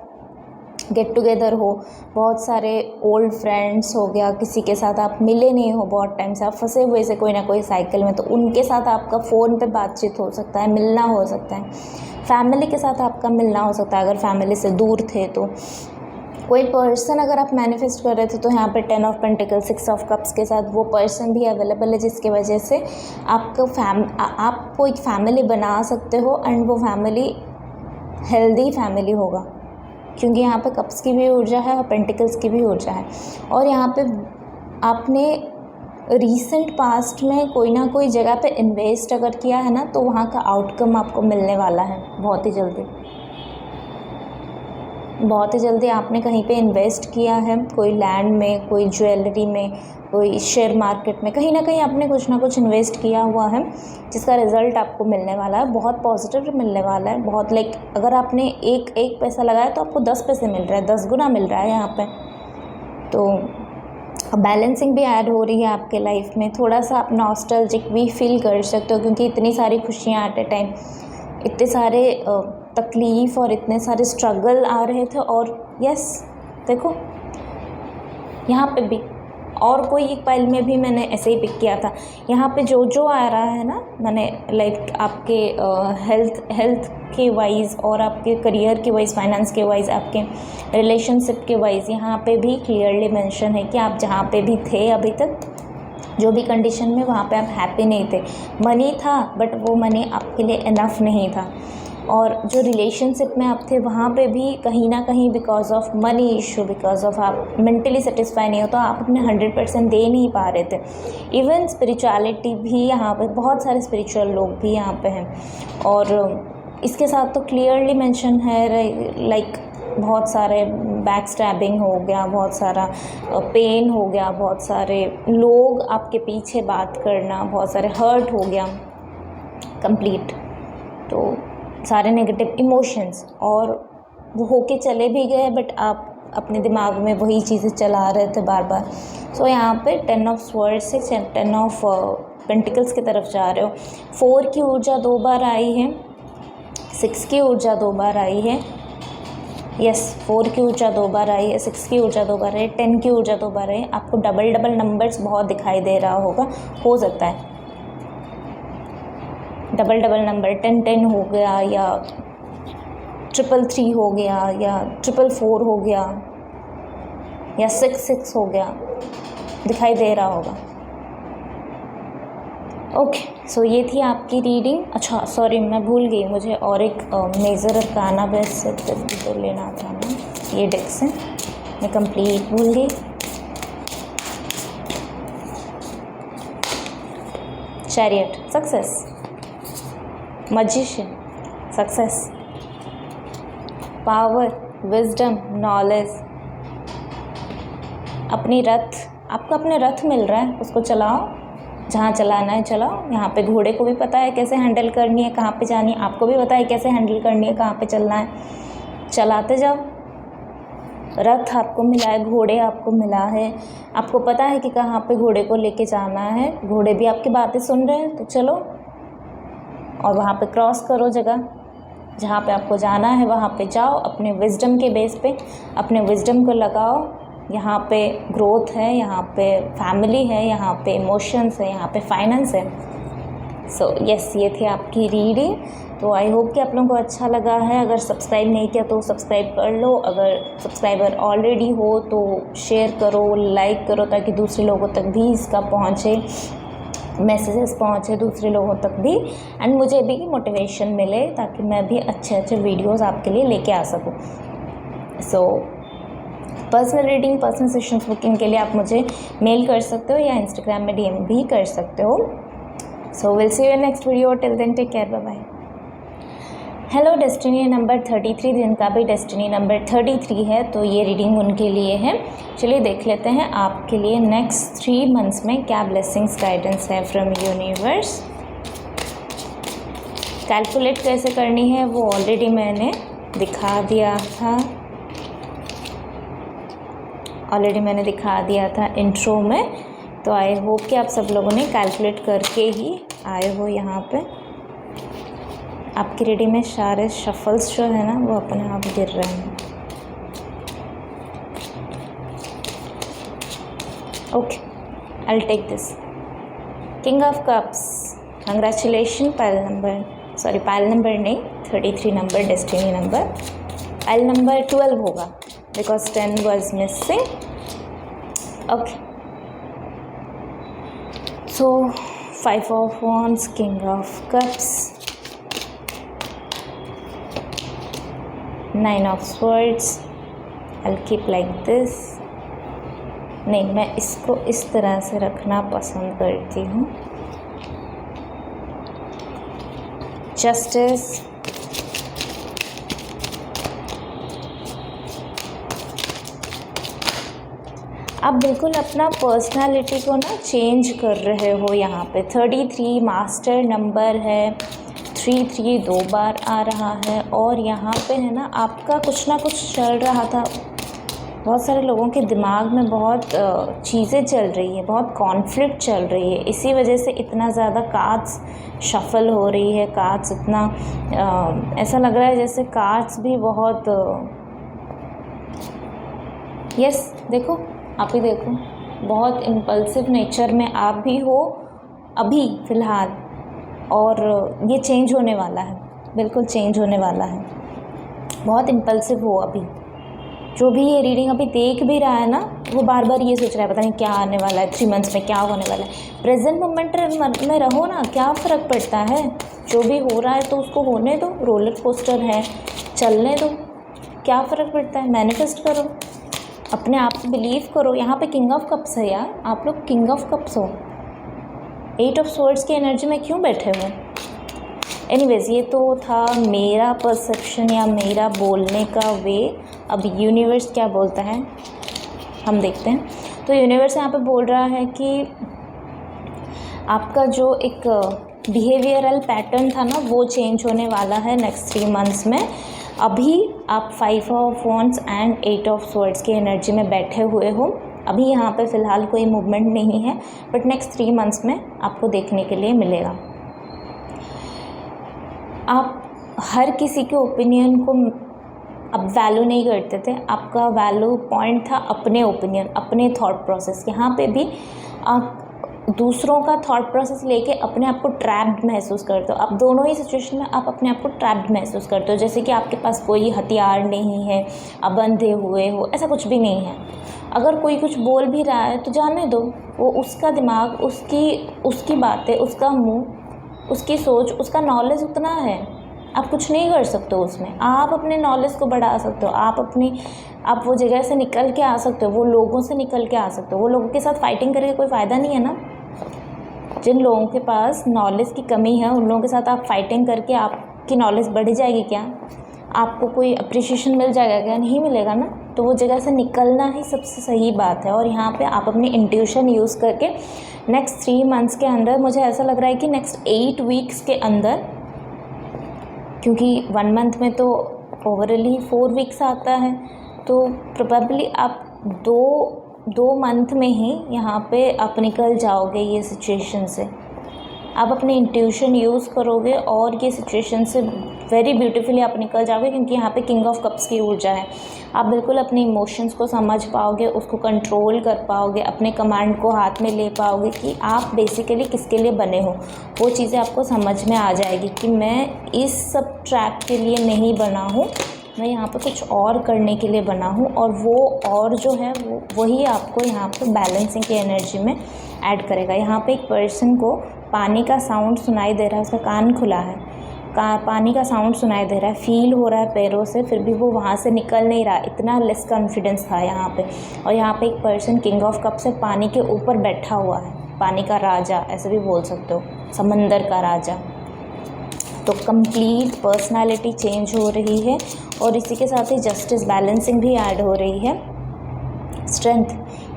गेट टुगेदर हो, बहुत सारे ओल्ड फ्रेंड्स हो गया, किसी के साथ आप मिले नहीं हो बहुत टाइम से, आप फंसे हुए से कोई ना कोई साइकिल में, तो उनके साथ आपका फ़ोन पे बातचीत हो सकता है, मिलना हो सकता है। फैमिली के साथ आपका मिलना हो सकता है, अगर फैमिली से दूर थे तो। कोई पर्सन अगर आप मैनिफेस्ट कर रहे थे, तो यहाँ पे 10 ऑफ पेंटिकल, 6 ऑफ कप्स के साथ वो पर्सन भी अवेलेबल है, जिसकी वजह से आपको एक फैमिली बना सकते हो, एंड वो फैमिली हेल्दी फैमिली होगा, क्योंकि यहाँ पे कप्स की भी ऊर्जा है और पेंटिकल्स की भी ऊर्जा है। और यहाँ पे आपने रीसेंट पास्ट में कोई ना कोई जगह पे इन्वेस्ट अगर किया है ना, तो वहाँ का आउटकम आपको मिलने वाला है बहुत ही जल्दी। बहुत ही जल्दी आपने कहीं पे इन्वेस्ट किया है, कोई लैंड में, कोई ज्वेलरी में, कोई शेयर मार्केट में, कहीं ना कहीं आपने कुछ ना कुछ इन्वेस्ट किया हुआ है, जिसका रिज़ल्ट आपको मिलने वाला है, बहुत पॉजिटिव मिलने वाला है। बहुत अगर आपने एक पैसा लगाया तो आपको 10 पैसे मिल रहा है, 10 गुना मिल रहा है यहाँ पे। तो बैलेंसिंग भी ऐड हो रही है आपके लाइफ में। थोड़ा सा आप नॉस्टैल्जिक भी फील कर सकते हो, क्योंकि इतनी सारी खुशियाँ एट ए टाइम, इतने सारे तकलीफ़ और इतने सारे स्ट्रगल आ रहे थे। और यस, देखो यहाँ पे भी और कोई एक फाइल में भी मैंने ऐसे ही पिक किया था। यहाँ पे जो आ रहा है ना, मैंने आपके हेल्थ के वाइज और आपके करियर के वाइज, फाइनेंस के वाइज, आपके रिलेशनशिप के वाइज, यहाँ पे भी क्लियरली मेंशन है कि आप जहाँ पे भी थे अभी तक, जो भी कंडीशन में, वहाँ पे आप हैप्पी नहीं थे। मनी था, बट वो मनी आपके लिए इनफ नहीं था। और जो रिलेशनशिप में आप थे, वहाँ पे भी कहीं ना कहीं because of money issue, because of आप मेंटली सेटिस्फाई नहीं हो, तो आप अपने 100% दे नहीं पा रहे थे। इवन स्पिरिचुअलिटी भी यहाँ पे, बहुत सारे स्पिरिचुअल लोग भी यहाँ पे हैं। और इसके साथ तो क्लियरली मेंशन है, लाइक बहुत सारे बैक स्टैबिंग हो गया, बहुत सारा पेन हो गया, बहुत सारे लोग आपके पीछे बात करना, बहुत सारे हर्ट हो गया कंप्लीट। तो सारे नेगेटिव इमोशंस, और वो होके चले भी गए, बट आप अपने दिमाग में वही चीज़ें चला रहे थे बार बार। सो यहाँ पे 10 ऑफ स्वर्ड्स से 10 ऑफ पेंटिकल्स की तरफ जा रहे हो। 4 की ऊर्जा 2 बार आई है, 6 की ऊर्जा 2 बार आई है। यस, 4 की ऊर्जा 2 बार आई है, 6 की ऊर्जा 2 बार आई है, 10 की ऊर्जा 2 बार आई है। आपको डबल नंबर्स बहुत दिखाई दे रहा होगा, हो सकता है डबल नंबर 10 हो गया, या 333 हो गया, या 444 हो गया, या 66 हो गया, दिखाई दे रहा होगा। ओके, सो ये थी आपकी रीडिंग। अच्छा सॉरी, मैं भूल गई, मुझे और एक मेजर अरकाना बेस तो लेना था ना, ये डेक से मैं कंप्लीट भूल गई। Chariot, success. Magician, success. Power, wisdom, knowledge, अपनी रथ, आपको अपने रथ मिल रहा है, उसको चलाओ, जहाँ चलाना है चलाओ। यहाँ पे घोड़े को भी पता है कैसे हैंडल करनी है, कहाँ पे जानी है, आपको भी पता है कैसे हैंडल करनी है, कहाँ पे चलना है, चलाते जाओ। रथ आपको मिला है, घोड़े आपको मिला है, आपको पता है कि कहाँ पे घोड़े को लेके जाना है, घोड़े भी आपकी बातें सुन रहे हैं, तो चलो और वहाँ पे क्रॉस करो जगह, जहाँ पे आपको जाना है वहाँ पे जाओ, अपने विजडम के बेस पे अपने विजडम को लगाओ। यहाँ पे ग्रोथ है, यहाँ पे फैमिली है, यहाँ पे इमोशंस है, यहाँ पे फाइनेंस है। सो यस, ये थी आपकी रीडिंग। तो आई होप कि आप लोगों को अच्छा लगा है। अगर सब्सक्राइब नहीं किया तो सब्सक्राइब कर लो, अगर सब्सक्राइबर ऑलरेडी हो तो शेयर करो, लाइक करो, ताकि दूसरे लोगों तक भी इसका पहुँचे, मैसेजेस पहुँचे दूसरे लोगों तक भी, एंड मुझे भी मोटिवेशन मिले ताकि मैं भी अच्छे अच्छे वीडियोस आपके लिए लेके आ सकूँ। So personal reading, personal sessions booking के लिए आप मुझे मेल कर सकते हो या इंस्टाग्राम में डीएम भी कर सकते हो। So will see you next video, till then take care, bye bye. Hello destiny number 33, जिनका भी डेस्टिनी नंबर 33 है, तो ये रीडिंग उनके लिए है। चलिए देख लेते हैं आपके लिए नेक्स्ट 3 मंथ्स में क्या ब्लेसिंग्स गाइडेंस है फ्रॉम यूनिवर्स। कैलकुलेट कैसे करनी है वो ऑलरेडी मैंने दिखा दिया था इंट्रो में, तो आई होप कि आप सब लोगों ने कैलकुलेट करके ही आए हो यहाँ पे। आपकी रीडिंग में सारे शफल्स जो है ना वो अपने आप गिर रहे हैं। Okay, I will take this. King of cups, congratulation. Pile number नहीं, 33 number destiny number. Pile number 12 होगा because 10 was missing. Okay, so 5 of Wands, King of Cups, 9 of Swords. I'll keep like this. नहीं, मैं इसको इस तरह से रखना पसंद करती हूँ। Justice, आप बिल्कुल अपना पर्सनालिटी को ना चेंज कर रहे हो यहाँ पे। 33 मास्टर नंबर है, 33 2 बार आ रहा है, और यहाँ पे है ना आपका कुछ ना कुछ चल रहा था। बहुत सारे लोगों के दिमाग में बहुत चीज़ें चल रही है, बहुत कॉन्फ्लिक्ट चल रही है, इसी वजह से इतना ज़्यादा कार्ड्स शफल हो रही है। कार्ड्स इतना ऐसा लग रहा है जैसे कार्ड्स भी बहुत यस देखो, आप ही देखो, बहुत इम्पल्सिव नेचर में आप भी हो अभी फ़िलहाल, और ये चेंज होने वाला है, बिल्कुल चेंज होने वाला है। बहुत इम्पल्सिव हो अभी। जो भी ये रीडिंग अभी देख भी रहा है ना, वो बार बार ये सोच रहा है पता नहीं क्या आने वाला है, 3 मंथ्स में क्या होने वाला है। प्रेजेंट मोमेंट में रहो ना, क्या फ़र्क पड़ता है। जो भी हो रहा है तो उसको होने दो, रोलर कोस्टर है, चलने दो, क्या फ़र्क पड़ता है। मैनिफेस्ट करो, अपने आप पे बिलीव करो। यहाँ पे किंग ऑफ कप्स है यार, आप लोग किंग ऑफ कप्स हो। 8 ऑफ स्वॉर्ड्स की एनर्जी में क्यों बैठे हो। एनीवेज, ये तो था मेरा परसेप्शन या मेरा बोलने का वे। अब यूनिवर्स क्या बोलता है हम देखते हैं। तो यूनिवर्स यहाँ पे बोल रहा है कि आपका जो एक बिहेवियरल पैटर्न था ना, वो चेंज होने वाला है नेक्स्ट 3 मंथ्स में। अभी आप 5 of wands and 8 of swords की एनर्जी में बैठे हुए हो। अभी यहाँ पे फ़िलहाल कोई मूवमेंट नहीं है, बट नेक्स्ट 3 मंथ्स में आपको देखने के लिए मिलेगा। आप हर किसी के ओपिनियन को अब वैल्यू नहीं करते थे। आपका वैल्यू पॉइंट था अपने ओपिनियन, अपने थॉट प्रोसेस। यहाँ पे भी आप दूसरों का थॉट प्रोसेस लेके अपने आप को ट्रैप्ड महसूस करते हो। आप दोनों ही सिचुएशन में आप अपने आप को ट्रैप्ड महसूस करते हो, जैसे कि आपके पास कोई हथियार नहीं है, आप बंधे हुए हो, ऐसा कुछ भी नहीं है। अगर कोई कुछ बोल भी रहा है तो जाने दो, वो उसका दिमाग, उसकी बातें, उसका मुंह, उसकी सोच, उसका नॉलेज उतना है, आप कुछ नहीं कर सकते हो उसमें। आप अपने नॉलेज को बढ़ा सकते हो, आप वो जगह से निकल के आ सकते हो, वो लोगों से निकल के आ सकते हो। वो लोगों के साथ फाइटिंग करके कोई फ़ायदा नहीं है ना। जिन लोगों के पास नॉलेज की कमी है, उन लोगों के साथ आप फाइटिंग करके आपकी नॉलेज बढ़ जाएगी क्या। आपको कोई अप्रिशिएशन मिल जाएगा क्या? नहीं मिलेगा ना। तो वो जगह से निकलना ही सबसे सही बात है। और यहाँ पे आप अपनी इंट्यूशन यूज़ करके नेक्स्ट 3 मंथ्स के अंदर, मुझे ऐसा लग रहा है कि नेक्स्ट 8 वीक्स के अंदर, क्योंकि 1 मंथ में तो ओवरऑली 4 वीक्स आता है, तो प्रोबेबली आप दो मंथ में ही यहाँ पे आप निकल जाओगे ये सिचुएशन से। आप अपने इंट्यूशन यूज़ करोगे और ये सिचुएशन से वेरी ब्यूटीफुली आप निकल जाओगे, क्योंकि यहाँ पे किंग ऑफ कप्स की ऊर्जा है। आप बिल्कुल अपने इमोशंस को समझ पाओगे, उसको कंट्रोल कर पाओगे, अपने कमांड को हाथ में ले पाओगे कि आप बेसिकली किसके लिए बने हो। वो चीज़ें आपको समझ में आ जाएगी कि मैं इस सब ट्रैप के लिए नहीं बना हूँ, मैं यहाँ पे कुछ और करने के लिए बना हूँ। और वो और जो है वही आपको यहाँ पे बैलेंसिंग की एनर्जी में ऐड करेगा। यहाँ पे एक पर्सन को पानी का साउंड सुनाई दे रहा है, उसका कान खुला है, पानी का साउंड सुनाई दे रहा है, फील हो रहा है पैरों से, फिर भी वो वहाँ से निकल नहीं रहा, इतना लेस कॉन्फिडेंस था यहाँ पे। और यहाँ पे एक पर्सन किंग ऑफ कप से पानी के ऊपर बैठा हुआ है, पानी का राजा ऐसे भी बोल सकते हो, समंदर का राजा। तो कंप्लीट पर्सनालिटी चेंज हो रही है और इसी के साथ ही जस्टिस बैलेंसिंग भी ऐड हो रही है। स्ट्रेंथ,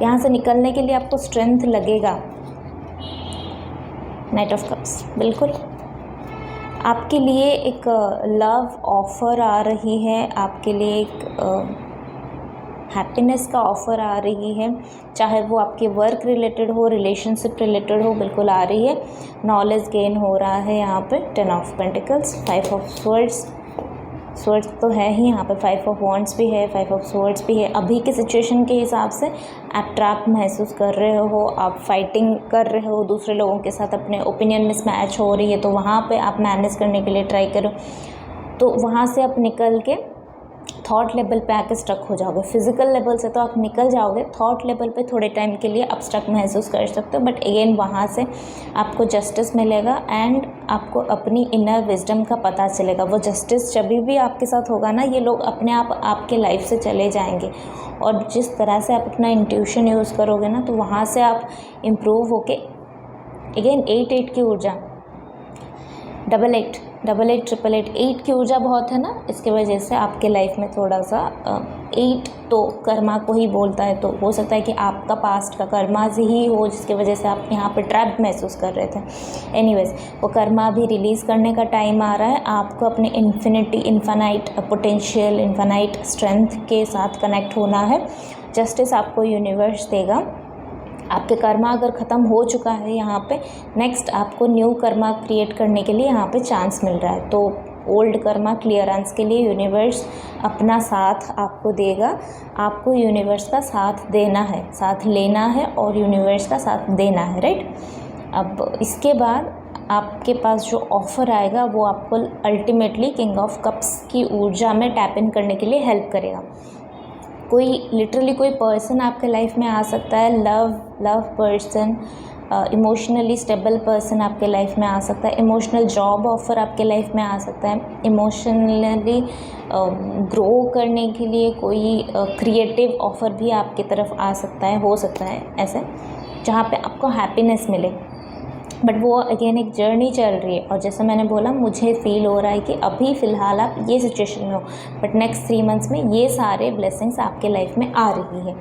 यहाँ से निकलने के लिए आपको स्ट्रेंथ लगेगा। नाइट ऑफ कप्स, बिल्कुल आपके लिए एक लव ऑफ़र आ रही है, आपके लिए एक हैप्पीनेस का ऑफ़र आ रही है, चाहे वो आपके वर्क रिलेटेड हो, रिलेशनशिप रिलेटेड हो, बिल्कुल आ रही है। नॉलेज गेन हो रहा है यहाँ पे। 10 of pentacles, 5 of swords, swords तो है ही यहाँ पे, 5 ऑफ वॉन्ड्स भी है, 5 ऑफ स्वर्ड्स भी है। अभी की सिचुएशन के हिसाब से आप ट्रैप महसूस कर रहे हो, आप फाइटिंग कर रहे हो दूसरे लोगों के साथ, अपने ओपिनियन मिसमैच हो रही है, तो वहाँ पे आप मैनेज करने के लिए ट्राई करो। तो वहाँ से आप निकल के थॉट लेवल पे आके स्टक हो जाओगे। फिज़िकल लेवल से तो आप निकल जाओगे, थॉट लेवल पे थोड़े टाइम के लिए आप स्टक महसूस कर सकते हो, बट अगेन वहाँ से आपको जस्टिस मिलेगा एंड आपको अपनी इनर विजडम का पता चलेगा। वो जस्टिस जब भी आपके साथ होगा ना, ये लोग अपने आप आपके लाइफ से चले जाएंगे। और जिस तरह से आप अपना इंट्यूशन यूज़ करोगे ना, तो वहाँ से आप इम्प्रूव होके अगेन 8 की ऊर्जा, 88, 8 की ऊर्जा बहुत है ना, इसके वजह से आपके लाइफ में थोड़ा सा 8 तो कर्मा को ही बोलता है, तो हो सकता है कि आपका पास्ट का कर्मा ही हो जिसकी वजह से आप यहाँ पे ट्रैप महसूस कर रहे थे। एनीवेज, वो कर्मा भी रिलीज़ करने का टाइम आ रहा है। आपको अपने इन्फिनाइट पोटेंशियल, इन्फिनाइट स्ट्रेंथ के साथ कनेक्ट होना है। जस्टिस आपको यूनिवर्स देगा। आपके कर्मा अगर ख़त्म हो चुका है यहाँ पे, नेक्स्ट आपको न्यू कर्मा क्रिएट करने के लिए यहाँ पे चांस मिल रहा है। तो ओल्ड कर्मा क्लियरेंस के लिए यूनिवर्स अपना साथ आपको देगा। आपको यूनिवर्स का साथ देना है, साथ लेना है और यूनिवर्स का साथ देना है, राइट। अब इसके बाद आपके पास जो ऑफ़र आएगा वो आपको अल्टीमेटली किंग ऑफ कप्स की ऊर्जा में टैप इन करने के लिए हेल्प करेगा। कोई लिटरली कोई पर्सन आपके लाइफ में आ सकता है, love person, emotionally stable person आपके लाइफ में आ सकता है, इमोशनल जॉब ऑफ़र आपके लाइफ में आ सकता है, इमोशनली ग्रो करने के लिए कोई क्रिएटिव ऑफ़र भी आपकी तरफ आ सकता है, हो सकता है ऐसे, जहाँ पे आपको हैप्पीनेस मिले। बट वो अगेन एक जर्नी चल रही है। और जैसे मैंने बोला, मुझे फ़ील हो रहा है कि अभी फ़िलहाल आप ये सिचुएशन में हो, बट नेक्स्ट 3 मंथ्स में ये सारे ब्लेसिंग्स आपके लाइफ में आ रही है।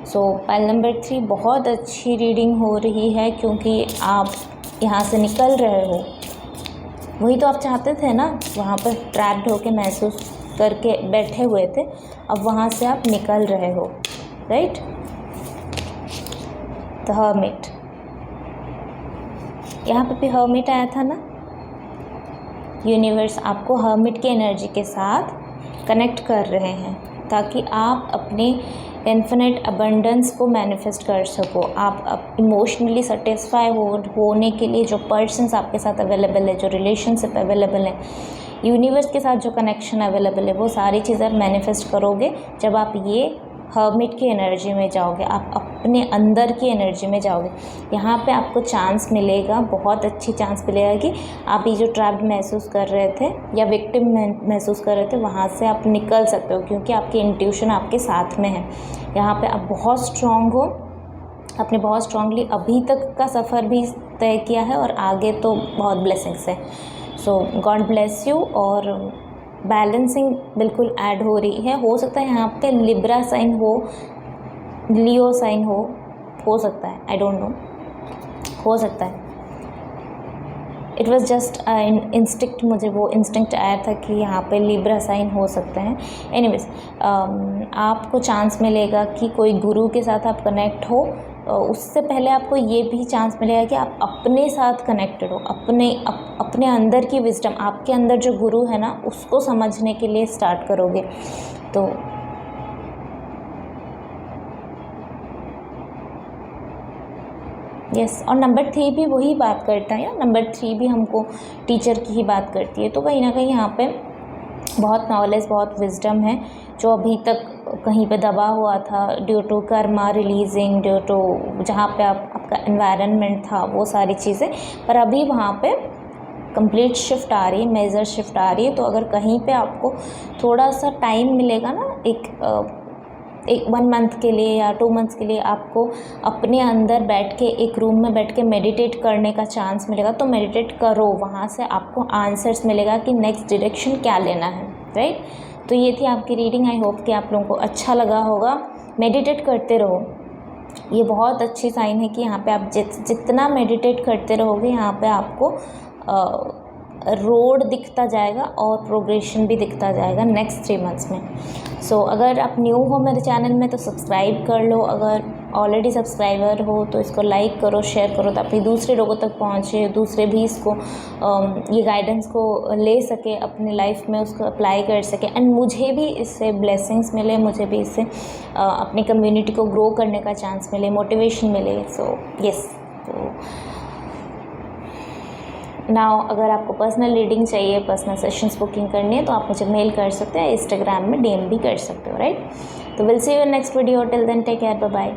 सो पाइल नंबर 3 बहुत अच्छी रीडिंग हो रही है, क्योंकि आप यहाँ से निकल रहे हो। वही तो आप चाहते थे ना, वहाँ पर ट्रैप्ड होके महसूस करके बैठे हुए थे, अब वहाँ से आप निकल रहे हो, राइट। द हर्मिट, यहाँ पे भी हर्मिट आया था ना। यूनिवर्स आपको हर्मिट की एनर्जी के साथ कनेक्ट कर रहे हैं ताकि आप अपने इन्फिनिट अबंडेंस को मैनिफेस्ट कर सको। आप इमोशनली सेटिस्फाई होने के लिए जो पर्सन्स आपके साथ अवेलेबल है, जो रिलेशनशिप अवेलेबल है, यूनिवर्स के साथ जो कनेक्शन अवेलेबल है, वो सारी चीज़ें आप मैनिफेस्ट करोगे जब आप ये हर्मिट की एनर्जी में जाओगे, आप अपने अंदर की एनर्जी में जाओगे। यहाँ पे आपको चांस मिलेगा, बहुत अच्छी चांस मिलेगा कि आप ये जो ट्रैप्ड महसूस कर रहे थे या विक्टिम महसूस कर रहे थे, वहाँ से आप निकल सकते हो, क्योंकि आपकी इंट्यूशन आपके साथ में है। यहाँ पे आप बहुत स्ट्रॉन्ग हो, आपने बहुत स्ट्रांगली अभी तक का सफ़र भी तय किया है और आगे तो बहुत ब्लेसिंग्स है। सो गॉड ब्लेस यू। और बैलेंसिंग बिल्कुल ऐड हो रही है। हो सकता है यहाँ पे लिब्रा साइन हो, लियो साइन हो सकता है, आई डोंट नो, हो सकता है। इट वॉज जस्ट इंस्टिंक्ट, मुझे वो इंस्टिंक्ट आया था कि यहाँ पे लिब्रा साइन हो सकते हैं। एनीवेज, आपको चांस मिलेगा कि कोई गुरु के साथ आप कनेक्ट हो। उससे पहले आपको ये भी चांस मिलेगा कि आप अपने साथ कनेक्टेड हो, अपने अंदर की विजडम, आपके अंदर जो गुरु है ना, उसको समझने के लिए स्टार्ट करोगे। तो यस, और नंबर 3 भी वही बात करता है, नंबर 3 भी हमको टीचर की ही बात करती है। तो कहीं ना कहीं यहाँ पे बहुत नॉलेज, बहुत विजडम है जो अभी तक कहीं पे दबा हुआ था due to karma releasing, due to जहाँ पे आपका एनवायरनमेंट था, वो सारी चीज़ें, पर अभी वहाँ पे कंप्लीट शिफ्ट आ रही है, मेजर शिफ्ट आ रही है। तो अगर कहीं पे आपको थोड़ा सा टाइम मिलेगा ना, एक 1 मंथ के लिए या 2 मंथ्स के लिए आपको अपने अंदर बैठ के, एक रूम में बैठ के मेडिटेट करने का चांस मिलेगा, तो मेडिटेट करो, वहाँ से आपको आंसर्स मिलेगा कि नेक्स्ट डायरेक्शन क्या लेना है, राइट। तो ये थी आपकी रीडिंग। आई होप कि आप लोगों को अच्छा लगा होगा। मेडिटेट करते रहो, ये बहुत अच्छी साइन है कि यहाँ पे आप जितना मेडिटेट करते रहोगे, यहाँ पे आपको रोड दिखता जाएगा और प्रोग्रेशन भी दिखता जाएगा नेक्स्ट 3 मंथ्स में। सो अगर आप न्यू हो मेरे चैनल में तो सब्सक्राइब कर लो, अगर ऑलरेडी सब्सक्राइबर हो तो इसको लाइक करो, शेयर करो, ताकि दूसरे लोगों तक पहुँचे, दूसरे भी इसको ये गाइडेंस को ले सके, अपनी लाइफ में उसको अप्लाई कर सके, एंड मुझे भी इससे ब्लेसिंग्स मिले, मुझे भी इससे अपनी कम्युनिटी को ग्रो करने का चांस मिले, मोटिवेशन मिले। सो यस, तो नाउ अगर आपको पर्सनल रीडिंग चाहिए, पर्सनल सेशंस बुकिंग करनी है, तो आप मुझे मेल कर सकते हैं, इंस्टाग्राम में DM भी कर सकते हो, राइट। तो will see you in next video, till then take care, bye bye.